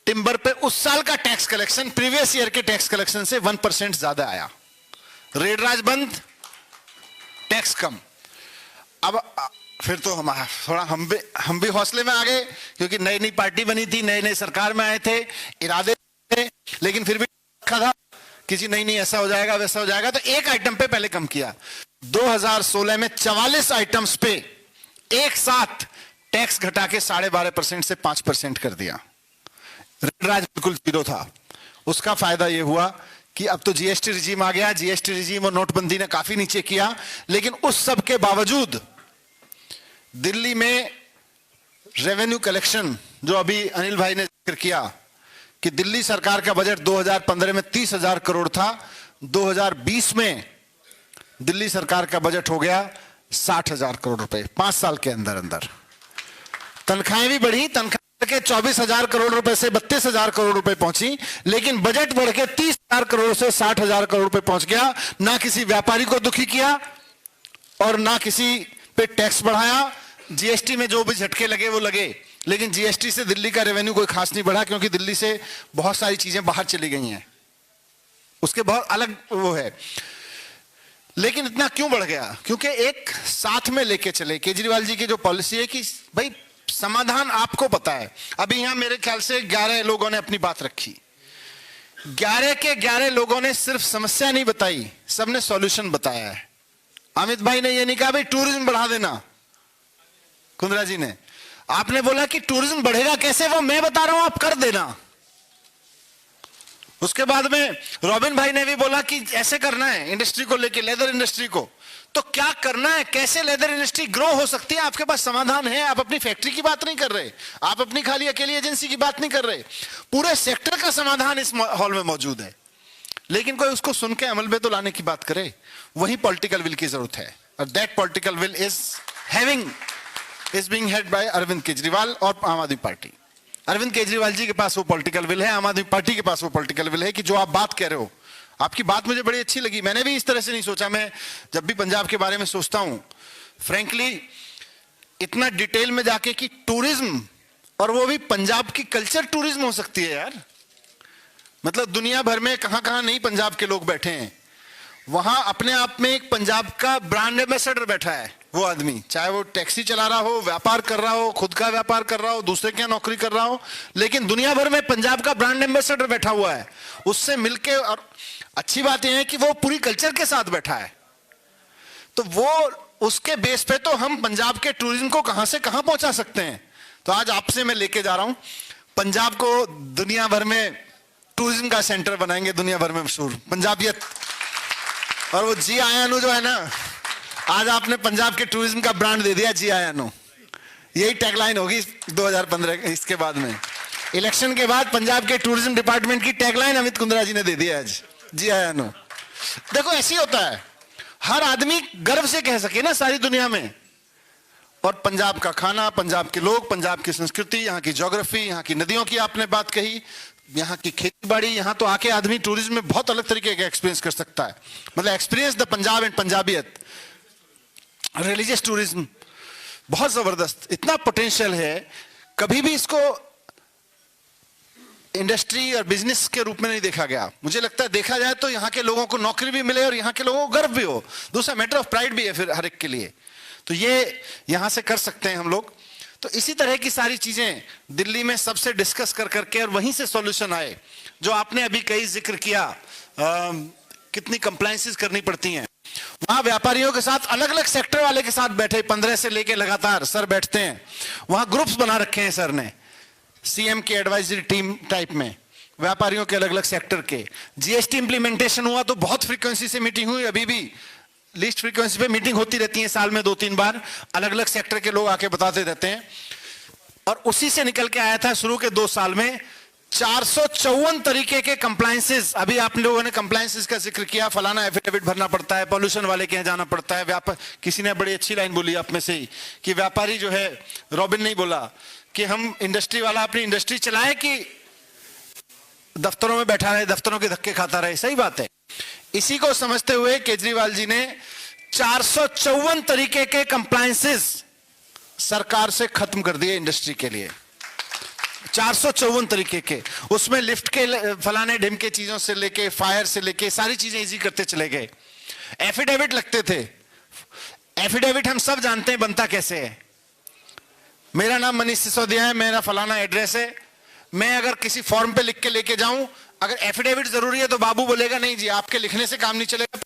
टिम्बर पे उस साल का टैक्स कलेक्शन प्रीवियस ईयर के टैक्स कलेक्शन से 1% ज्यादा आया। रेड राज बंद, टैक्स कम। अब फिर तो हम भी हौसले में आ गए, क्योंकि नई नई पार्टी बनी थी, नए नए सरकार में आए थे, इरादे थे, लेकिन फिर भी रखा था कि जी नहीं ऐसा हो जाएगा वैसा हो जाएगा, तो एक आइटम पे पहले कम किया। 2016 में 44 आइटम्स पे एक साथ टैक्स घटा के 12.5% से 5% कर दिया। राज बिल्कुल जीरो था। उसका फायदा यह हुआ कि अब तो जीएसटी रिजीम आ गया, जीएसटी रिजीम और नोटबंदी ने काफी नीचे किया, लेकिन उस सब के बावजूद दिल्ली में रेवेन्यू कलेक्शन, जो अभी अनिल भाई ने जिक्र किया कि दिल्ली सरकार का बजट 2015 में 30,000 करोड़ था, 2020 में दिल्ली सरकार का बजट हो गया 60,000 करोड़ रुपए, 5 साल के अंदर अंदर। तनख्वाहें भी बढ़ी, तनख्वाह के 24,000 करोड़ रुपए से 32,000 करोड़ रुपए पहुंची, लेकिन बजट बढ़ के 30,000 करोड़ से 60,000 करोड़ रुपए पहुंच गया। ना किसी व्यापारी को दुखी किया और ना किसी पे टैक्स बढ़ाया। जीएसटी में जो भी झटके लगे वो लगे, लेकिन जीएसटी से दिल्ली का रेवेन्यू कोई खास नहीं बढ़ा, क्योंकि दिल्ली से बहुत सारी चीजें बाहर चली गई हैं, उसके बहुत अलग वो है। लेकिन इतना क्यों बढ़ गया? क्योंकि एक साथ में लेके चले। केजरीवाल जी की जो पॉलिसी है कि भाई समाधान आपको पता है। अभी यहां मेरे ख्याल से 11 लोगों ने अपनी बात रखी, 11 के 11 लोगों ने सिर्फ समस्या नहीं बताई, सबने सॉल्यूशन बताया है। अमित भाई ने ये नहीं कहा भाई टूरिज्म बढ़ा देना, कुंद्रा जी ने आपने बोला कि टूरिज्म बढ़ेगा कैसे, वो मैं बता रहा हूं, आप कर देना। उसके बाद में रॉबिन भाई ने भी बोला कि ऐसे करना है इंडस्ट्री को लेके, लेदर इंडस्ट्री को। तो क्या करना है, कैसे लेदर इंडस्ट्री ग्रो हो सकती है, आपके पास समाधान है। आप अपनी फैक्ट्री की बात नहीं कर रहे, आप अपनी खाली अकेली एजेंसी की बात नहीं कर रहे, पूरे सेक्टर का समाधान इस हॉल में मौजूद है। लेकिन कोई उसको सुन के अमल में तो लाने की बात करे, वही पॉलिटिकल विल की जरूरत है। और that political will is being head by Arvind Kejriwal और आम आदमी पार्टी। अरविंद केजरीवाल जी के पास वो पॉलिटिकल विल है, आम आदमी पार्टी के पास वो पॉलिटिकल विल है कि जो आप बात कह रहे हो, आपकी बात मुझे बड़ी अच्छी लगी। मैंने भी इस तरह से नहीं सोचा। मैं जब भी पंजाब के बारे में सोचता हूं, फ्रैंकली इतना डिटेल में जाके कि टूरिज्म, और वो भी पंजाब की कल्चर टूरिज्म हो सकती है यार। मतलब दुनिया भर में कहां कहां नहीं पंजाब के लोग बैठे हैं, वहां अपने आप में एक पंजाब का ब्रांड एम्बेसडर बैठा है वो आदमी, चाहे वो टैक्सी चला रहा हो, व्यापार कर रहा हो, खुद का व्यापार कर रहा हो, दूसरे के यहाँ नौकरी कर रहा हो, लेकिन दुनिया भर में पंजाब का ब्रांड एम्बेसडर बैठा हुआ है। उससे मिलके, और अच्छी बात यह है कि वो पूरी कल्चर के साथ बैठा है, तो वो उसके बेस पे तो हम पंजाब के टूरिज्म को कहां से कहां पहुंचा सकते हैं। तो आज आपसे मैं लेके जा रहा हूं, पंजाब को दुनिया भर में टूरिज्म का सेंटर बनाएंगे, दुनिया भर में मशहूर पंजाबियत। और वो जी आयानू जो है ना, आज आपने पंजाब के टूरिज्म का ब्रांड दे दिया, जी आयानू। यही टैगलाइन होगी 2015 इसके बाद में। इलेक्शन के बाद पंजाब के टूरिज्म डिपार्टमेंट की टैगलाइन अमित कुंद्रा जी ने दे दी आज, जी आयानू। देखो ऐसे ही होता है, हर आदमी गर्व से कह सके ना सारी दुनिया में। और पंजाब का खाना, पंजाब के लोग, पंजाब की संस्कृति, यहाँ की ज्योग्राफी, यहाँ की नदियों की आपने बात कही, यहाँ की खेती बाड़ी, यहाँ तो आके आदमी टूरिज्म में बहुत अलग तरीके का एक्सपीरियंस कर सकता है। मतलब experience the Punjab and पंजाबियत। Religious tourism बहुत जबरदस्त, इतना पोटेंशियल है, कभी भी इसको इंडस्ट्री और बिजनेस के रूप में नहीं देखा गया। मुझे लगता है देखा जाए तो यहाँ के लोगों को नौकरी भी मिले और यहाँ के लोगों को गर्व भी हो, दूसरा मैटर ऑफ प्राइड भी है फिर हर एक के लिए। तो ये यहाँ से कर सकते हैं हम लोग। तो इसी तरह की सारी चीजें दिल्ली में सबसे डिस्कस कर करके और वहीं से सॉल्यूशन आए। जो आपने अभी कई जिक्र किया, कितनी कंप्लायंसेस करनी पड़ती हैं, वहां व्यापारियों के साथ, अलग अलग सेक्टर वाले के साथ बैठे, 15 से लेके लगातार सर बैठते हैं। वहां ग्रुप्स बना रखे हैं सर ने, सीएम की एडवाइजरी टीम टाइप में, व्यापारियों के अलग अलग सेक्टर के। जीएसटी इंप्लीमेंटेशन हुआ तो बहुत फ्रीक्वेंसी से मीटिंग हुई, अभी भी लीस्ट फ्रीक्वेंसी पे मीटिंग होती रहती है, साल में 2-3 बार अलग अलग सेक्टर के लोग आके बताते रहते हैं। और उसी से निकल के आया था शुरू के 2 साल में 454 तरीके के कंप्लायंसेस। अभी आप लोगों ने कंप्लायंसेस का जिक्र किया, फलाना एफिडेविट भरना पड़ता है, पॉल्यूशन वाले के यहाँ जाना पड़ता है। किसी ने बड़ी अच्छी लाइन बोली आप में से ही कि व्यापारी जो है, रॉबिन नहीं बोला कि हम इंडस्ट्री वाला अपनी इंडस्ट्री चलाए कि दफ्तरों में बैठा रहे, दफ्तरों के धक्के खाता रहे। सही बात है। इसी को समझते हुए केजरीवाल जी ने 454 तरीके के कंप्लायंसेस सरकार से खत्म कर दिए इंडस्ट्री के लिए। 454 तरीके के, उसमें लिफ्ट के फलाने ढिम के चीजों से लेके, फायर से लेके सारी चीजें इजी करते चले गए। एफिडेविट लगते थे, एफिडेविट हम सब जानते हैं बनता कैसे है। मेरा नाम मनीष सिसोदिया है, मेरा फलाना एड्रेस है, मैं अगर किसी फॉर्म पे लिख के लेके जाऊं, अगर एफिडेविट जरूरी है तो बाबू बोलेगा नहीं जी आपके लिखने से काम नहीं चलेगा,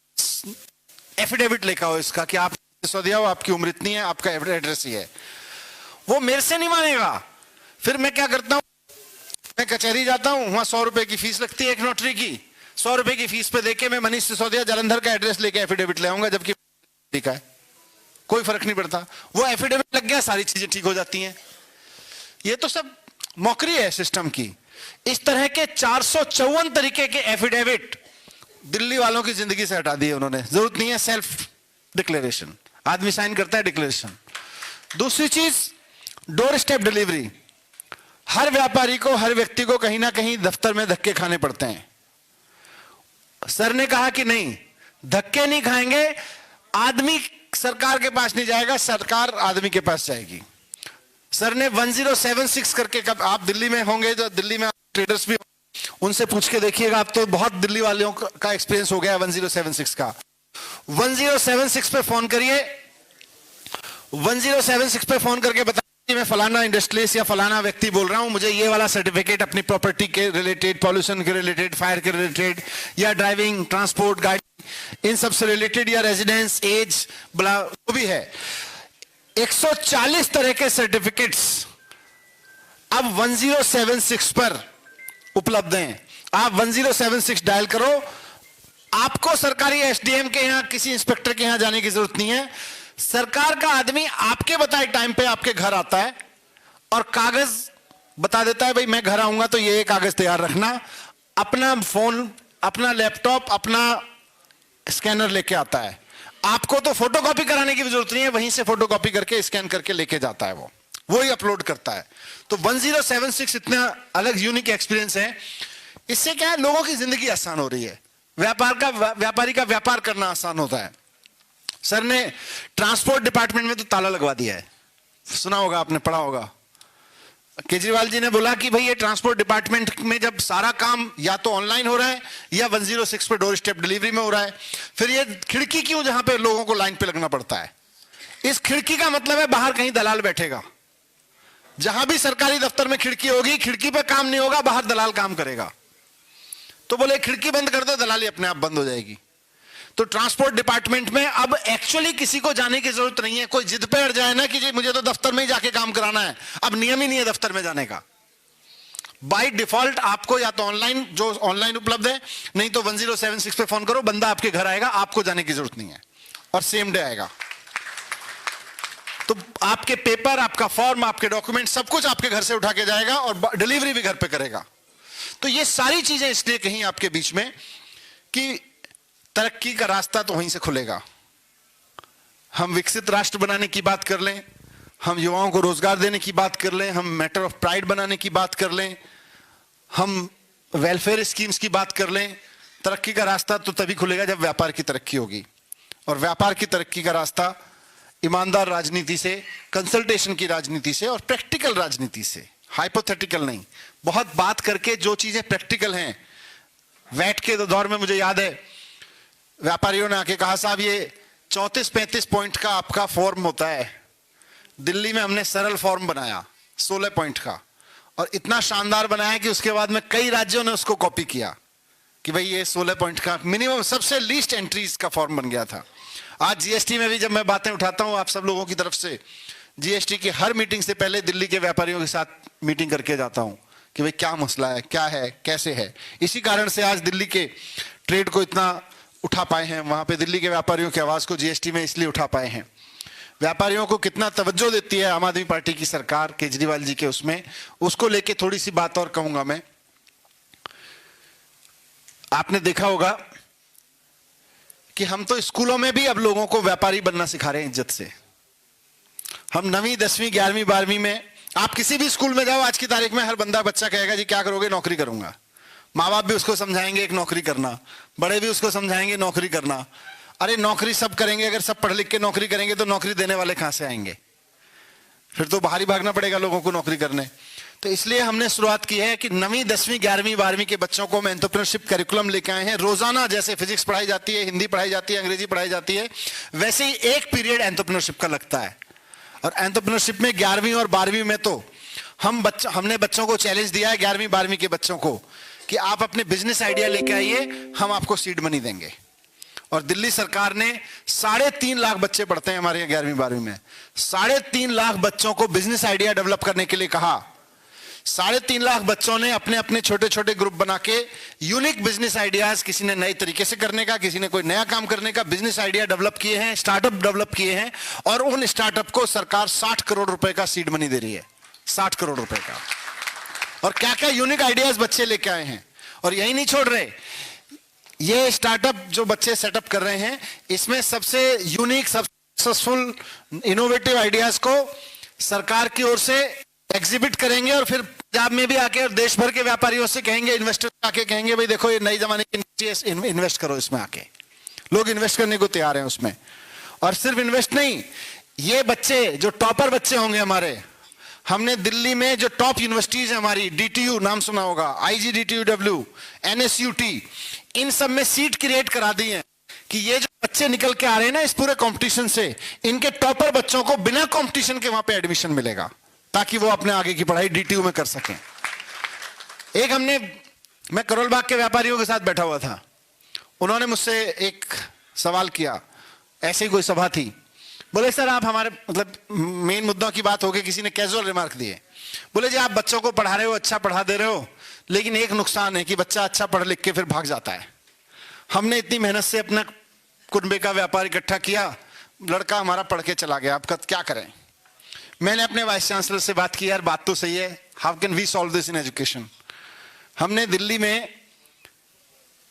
एफिडेविट लेकर आओ इसका कि आप सिसोदिया हो, आपकी उम्र इतनी है, आपका एड्रेस ही है। वो मेरे से नहीं मानेगा। फिर मैं क्या करता हूं, मैं कचहरी जाता हूं, वहां 100 रुपए की फीस लगती है एक नोटरी की। 100 रुपए की फीस पे देके मैं मनीष सिसोदिया जालंधर का एड्रेस लेके एफिडेविट ले आऊंगा, जबकि ठीक है, कोई फर्क नहीं पड़ता। वो एफिडेविट लग गया, सारी चीजें ठीक हो जाती हैं। ये तो सब मौकरी है सिस्टम की। इस तरह के 454 तरीके के एफिडेविट दिल्ली वालों की जिंदगी से हटा दिए उन्होंने। जरूरत नहीं है सेल्फ डिक्लेरेशन, आदमी साइन करता है डिक्लेरेशन। दूसरी चीज, डोर स्टेप डिलीवरी। हर व्यापारी को, हर व्यक्ति को कहीं ना कहीं दफ्तर में धक्के खाने पड़ते हैं। सर ने कहा कि नहीं, धक्के नहीं खाएंगे, आदमी सरकार के पास नहीं जाएगा, सरकार आदमी के पास जाएगी। सर ने 1076 करके, कब आप दिल्ली में होंगे तो दिल्ली में ट्रेडर्स भी, उनसे पूछ के देखिएगा, आप तो बहुत दिल्ली वालों का एक्सपीरियंस हो गया 1076 का। 1076 पे फोन करिए, 1076 पे फोन करके बताइए मैं फलाना इंडस्ट्रियलिस्ट या फलाना व्यक्ति बोल रहा हूं, मुझे ये वाला सर्टिफिकेट अपनी प्रॉपर्टी के रिलेटेड, पॉल्यूशन के रिलेटेड, फायर के रिलेटेड, या ड्राइविंग, ट्रांसपोर्ट, गाड़ी, इन सब से रिलेटेड, या रेजिडेंस, एज, बला जो भी है। 140 तरह के सर्टिफिकेट्स अब 1076 पर उपलब्ध हैं। आप 1076 डायल करो, आपको सरकारी एसडीएम के यहां, किसी इंस्पेक्टर के यहां जाने की जरूरत नहीं है। सरकार का आदमी आपके बताए टाइम पे आपके घर आता है और कागज बता देता है, भाई मैं घर आऊंगा तो ये कागज तैयार रखना। अपना फोन, अपना लैपटॉप, अपना स्कैनर लेके आता है। आपको तो फोटोकॉपी कराने की भी जरूरत नहीं है, वहीं से फोटोकॉपी करके स्कैन करके लेके जाता है, वो ही अपलोड करता है। तो 1076 इतना अलग यूनिक एक्सपीरियंस है। इससे क्या है, लोगों की जिंदगी आसान हो रही है, व्यापारी का व्यापार करना आसान होता है। सर ने ट्रांसपोर्ट डिपार्टमेंट में तो ताला लगवा दिया है, सुना होगा आपने, पढ़ा होगा। केजरीवाल जी ने बोला कि भाई ये ट्रांसपोर्ट डिपार्टमेंट में जब सारा काम या तो ऑनलाइन हो रहा है या 106 पे डोर स्टेप डिलीवरी में हो रहा है, फिर ये खिड़की क्यों जहां पे लोगों को लाइन पे लगना पड़ता है? इस खिड़की का मतलब है बाहर कहीं दलाल बैठेगा। जहां भी सरकारी दफ्तर में खिड़की होगी, खिड़की पे काम नहीं होगा, बाहर दलाल काम करेगा। तो बोले खिड़की बंद कर दो, दलाली अपने आप बंद हो जाएगी। तो ट्रांसपोर्ट डिपार्टमेंट में अब एक्चुअली किसी को जाने की जरूरत नहीं है। कोई जिद पे अड़ जाए ना कि जी मुझे तो दफ्तर में ही जाके काम कराना है, अब नियम ही नहीं है दफ्तर में जाने का। बाय डिफॉल्ट आपको या तो ऑनलाइन, जो ऑनलाइन उपलब्ध है, नहीं तो 1076 पे फोन करो, बंदा आपके घर आएगा, आपको जाने की जरूरत नहीं है, और सेम डे आएगा। तो आपके पेपर, आपका फॉर्म, आपके डॉक्यूमेंट, सब कुछ आपके घर से उठा के जाएगा और डिलीवरी भी घर पे करेगा। तो ये सारी चीजें इसलिए कहीं आपके बीच में कि तरक्की का रास्ता तो वहीं से खुलेगा। हम विकसित राष्ट्र बनाने की बात कर लें, हम युवाओं को रोजगार देने की बात कर लें, हम मैटर ऑफ प्राइड बनाने की बात कर लें, हम वेलफेयर स्कीम्स की बात कर लें, तरक्की का रास्ता तो तभी खुलेगा जब व्यापार की तरक्की होगी। और व्यापार की तरक्की का रास्ता ईमानदार राजनीति से, कंसल्टेशन की राजनीति से और प्रैक्टिकल राजनीति से, हाइपोथेटिकल नहीं। बहुत बात करके जो चीजें प्रैक्टिकल हैं, वैट के दौर में मुझे याद है व्यापारियों ने आके कहा, साहब ये 34-35 पॉइंट का आपका फॉर्म होता है, दिल्ली में हमने सरल फॉर्म बनाया 16 पॉइंट का, और इतना शानदार बनाया कि उसके बाद में कई राज्यों ने उसको कॉपी किया कि भाई ये 16 पॉइंट का मिनिमम, सबसे लीस्ट एंट्रीज का फॉर्म बन गया था। आज जीएसटी में भी जब मैं बातें उठाता हूं आप सब लोगों की तरफ से, जीएसटी की हर मीटिंग से पहले दिल्ली के व्यापारियों के साथ मीटिंग करके जाता हूं कि भाई क्या मसला है, क्या है, कैसे है। इसी कारण से आज दिल्ली के ट्रेड को इतना उठा पाए हैं, वहां पे दिल्ली के व्यापारियों की आवाज को जीएसटी में इसलिए उठा पाए हैं। व्यापारियों को कितना तवज्जो देती है आम आदमी पार्टी की सरकार, केजरीवाल जी के, उसमें उसको लेके थोड़ी सी बात और कहूंगा मैं। आपने देखा होगा कि हम तो स्कूलों में भी अब लोगों को व्यापारी बनना सिखा रहे हैं इज्जत से। हम 9वीं 10वीं 11वीं 12वीं में, आप किसी भी स्कूल में जाओ आज की तारीख में, हर बंदा बच्चा कहेगा जी क्या करोगे, नौकरी करूंगा। माँ बाप भी उसको समझाएंगे एक नौकरी करना, बड़े भी उसको समझाएंगे नौकरी करना। अरे नौकरी सब करेंगे, अगर सब पढ़ लिख के नौकरी करेंगे तो नौकरी देने वाले कहां से आएंगे, फिर तो बाहर ही भागना पड़ेगा लोगों को नौकरी करने। तो इसलिए हमने शुरुआत की है कि 9वीं 10वीं 11वीं 12वीं के बच्चों को हम एंटरप्रेन्योरशिप करिकुलम लेके आए हैं। रोजाना जैसे फिजिक्स पढ़ाई जाती है, हिंदी पढ़ाई जाती है, अंग्रेजी पढ़ाई जाती है, वैसे ही एक पीरियड एंटरप्रेन्योरशिप का लगता है। और एंटरप्रेन्योरशिप में 11वीं और 12वीं में तो हमने बच्चों को चैलेंज दिया है, 11वीं 12वीं के बच्चों को, कि आप अपने बिजनेस आइडिया लेके आइए, हम आपको सीड मनी देंगे। और दिल्ली सरकार ने 3.5 लाख बच्चे पढ़ते हैं हमारे यहाँ 11वीं 12वीं में, 3.5 लाख बच्चों को बिजनेस आइडिया डेवलप करने के लिए कहा। 3.5 लाख बच्चों ने अपने अपने छोटे छोटे ग्रुप बना के यूनिक बिजनेस आइडियाज, किसी ने नए तरीके से करने का, किसी ने कोई नया काम करने का बिजनेस आइडिया डेवलप किए हैं, स्टार्टअप डेवलप किए हैं, और उन स्टार्टअप को सरकार 60 करोड़ रुपए का सीड मनी दे रही है, 60 करोड़ रुपए का। और क्या क्या यूनिक आइडियाज बच्चे लेके आए हैं। और यही नहीं छोड़ रहे, ये स्टार्टअप जो बच्चे सेटअप कर रहे हैं, इसमें सबसे यूनिक, सक्सेसफुल, इनोवेटिव आइडियाज को सरकार की ओर से एग्जिबिट करेंगे, और फिर पंजाब में भी आके और देश भर के व्यापारियों से कहेंगे, इन्वेस्टर आके कहेंगे भाई देखो ये नई जमाने की इंडस्ट्री, इन्वेस्ट करो इसमें। आके लोग इन्वेस्ट करने को तैयार हैं उसमें। और सिर्फ इन्वेस्ट नहीं, ये बच्चे जो टॉपर बच्चे होंगे हमारे, हमने दिल्ली में जो टॉप यूनिवर्सिटीज है हमारी, DTU नाम सुना होगा, IGDTUW, NSUT, इन सब में सीट क्रिएट करा दी है कि ये जो बच्चे निकल के आ रहे हैं ना इस पूरे कंपटीशन से, इनके टॉपर बच्चों को बिना कंपटीशन के वहां पे एडमिशन मिलेगा, ताकि वो अपने आगे की पढ़ाई DTU में कर सकें। मैं करोल बाग के व्यापारियों के साथ बैठा हुआ था, उन्होंने मुझसे एक सवाल किया, ऐसे ही कोई सभा थी, बोले सर आप हमारे मतलब मेन मुद्दों की बात हो गई, किसी ने कैजुअल रिमार्क दिए, बोले जी आप बच्चों को पढ़ा रहे हो, अच्छा पढ़ा दे रहे हो, लेकिन एक नुकसान है कि बच्चा अच्छा पढ़ लिख के फिर भाग जाता है। हमने इतनी मेहनत से अपना कुनबे का व्यापार इकट्ठा किया, लड़का हमारा पढ़ के चला गया, अब क्या करें। मैंने अपने वाइस चांसलर से बात की, यार बात तो सही है, how can we solve this in education. हमने दिल्ली में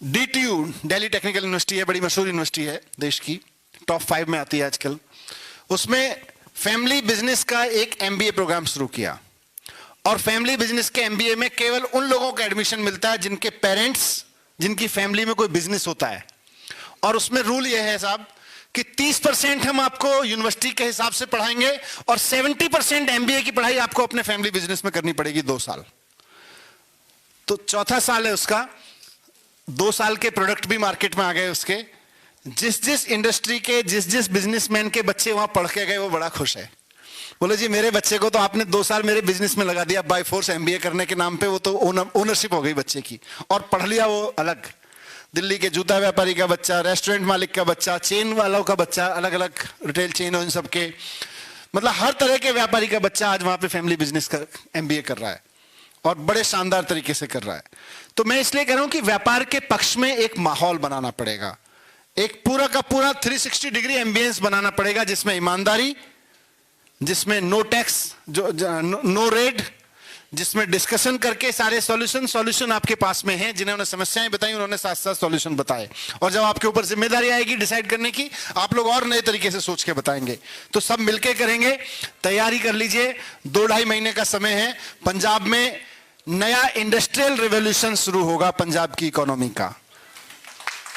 DTU, दिल्ली टेक्निकल यूनिवर्सिटी है, बड़ी मशहूर यूनिवर्सिटी है देश की, टॉप 5 में आती है आजकल, उसमें फैमिली बिजनेस का एक MBA प्रोग्राम शुरू किया। और फैमिली बिजनेस के MBA में केवल उन लोगों का एडमिशन मिलता है जिनके पेरेंट्स, जिनकी फैमिली में कोई बिजनेस होता है। और उसमें रूल यह है साहब कि 30% हम आपको यूनिवर्सिटी के हिसाब से पढ़ाएंगे और 70% MBA की पढ़ाई आपको अपने फैमिली बिजनेस में करनी पड़ेगी 2 साल। तो चौथा साल है उसका, 2 साल के प्रोडक्ट भी मार्केट में आ गए उसके। जिस इंडस्ट्री के जिस बिजनेसमैन के बच्चे वहां पढ़ के गए वो बड़ा खुश है, बोले जी मेरे बच्चे को तो आपने 2 साल मेरे बिजनेस में लगा दिया, बाय फोर्स MBA करने के नाम पे, वो तो ओनरशिप हो गई बच्चे की, और पढ़ लिया वो अलग। दिल्ली के जूता व्यापारी का बच्चा, रेस्टोरेंट मालिक का बच्चा, चेन वालों का बच्चा, अलग अलग रिटेल चेन हो इन सबके, मतलब हर तरह के व्यापारी का बच्चा आज वहां पे फैमिली बिजनेस का MBA कर रहा है। और बड़े शानदार तरीके से कर रहा है। तो मैं इसलिए कह रहा हूं कि व्यापार के पक्ष में एक माहौल बनाना पड़ेगा, एक पूरा का पूरा 360 डिग्री एम्बियंस बनाना पड़ेगा, जिसमें ईमानदारी, जिसमें नो टैक्स, नो रेड, जिसमें डिस्कशन करके सारे सॉल्यूशन आपके पास में हैं। जिन्होंने समस्याएं बताई उन्होंने साथ साथ सॉल्यूशन बताए, और जब आपके ऊपर जिम्मेदारी आएगी डिसाइड करने की, आप लोग और नए तरीके से सोच के बताएंगे। तो सब मिलके करेंगे, तैयारी कर लीजिए। 2-2.5 महीने का समय है। पंजाब में नया इंडस्ट्रियल रिवॉल्यूशन शुरू होगा पंजाब की इकोनॉमी का।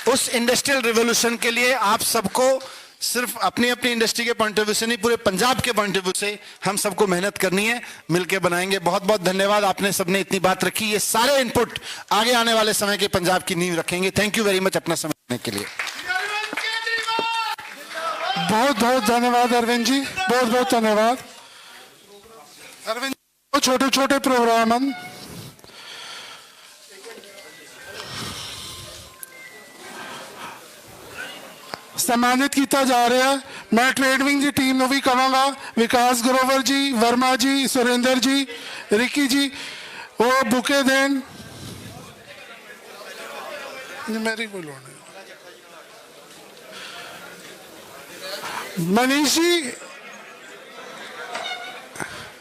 उस इंडस्ट्रियल रिवॉल्यूशन के लिए आप सबको सिर्फ अपनी अपनी इंडस्ट्री के पॉइंट ऑफ व्यू से नहीं, पूरे पंजाब के पॉइंट ऑफ व्यू से हम सबको मेहनत करनी है, मिलके बनाएंगे। बहुत बहुत धन्यवाद, आपने सबने इतनी बात रखी। ये सारे इनपुट आगे आने वाले समय के पंजाब की नींव रखेंगे। थैंक यू वेरी मच अपना समय देने के लिए। बहुत बहुत धन्यवाद अरविंद जी, बहुत बहुत धन्यवाद अरविंद जी। छोटे छोटे प्रोग्राम सम्मानित किया जा रहा है। मैं ट्रेड विंग की टीम भी कहूँगा, विकास ग्रोवर जी, वर्मा जी, सुरेंद्र जी, रिकी जी, वो बुके देन। मेरी कोई लोड़ नहीं।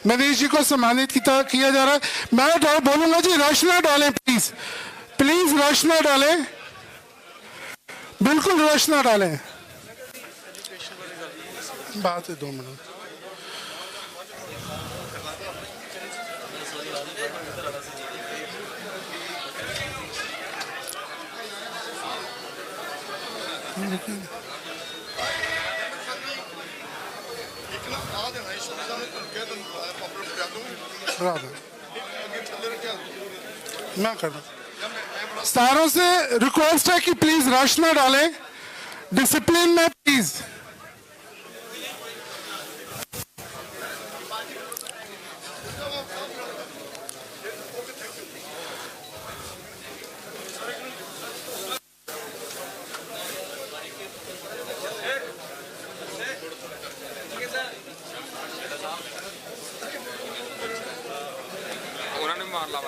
मनीष जी को सम्मानित किया जा रहा है। मैं बोलूंगा जी, रश ना डालें प्लीज, प्लीज रश ना डालें, बिल्कुल रश ना डालें। बात है 2 मिनट। मैं कर रहा हूं। सारों से रिक्वेस्ट है कि प्लीज रश ना डालें, डिसिप्लिन में प्लीज। उन्होंने मार ला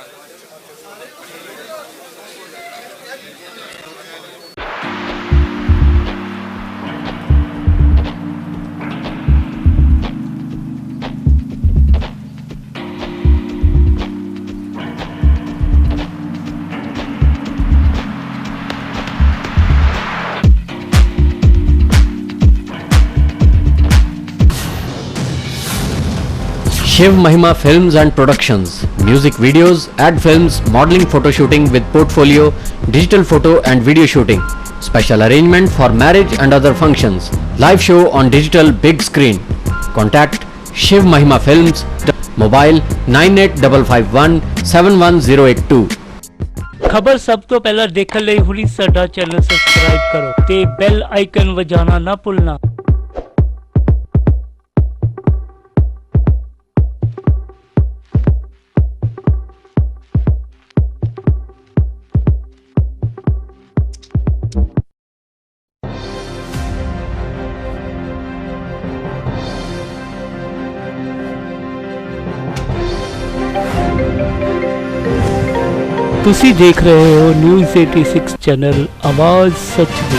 Shiv Mahima Films and Productions, music videos, ad films, modeling, photo shooting with portfolio, digital photo and video shooting, special arrangement for marriage and other functions, live show on digital big screen. Contact Shiv Mahima Films, mobile 9855171082। खबर सब तो पहला देखने ਲਈ ਹੁਣੀ ਸਾਡਾ channel subscribe ਕਰੋ ਤੇ ਬੈਲ ਆਈਕਨ ਵਜਾਣਾ ਨਾ ਭੁੱਲਣਾ। ਤੁਸੀਂ ਦੇਖ ਰਹੇ ਹੋ ਨਿਊਜ਼ 86 ਚੈਨਲ, ਆਵਾਜ਼ ਸੱਚ ਦੀ।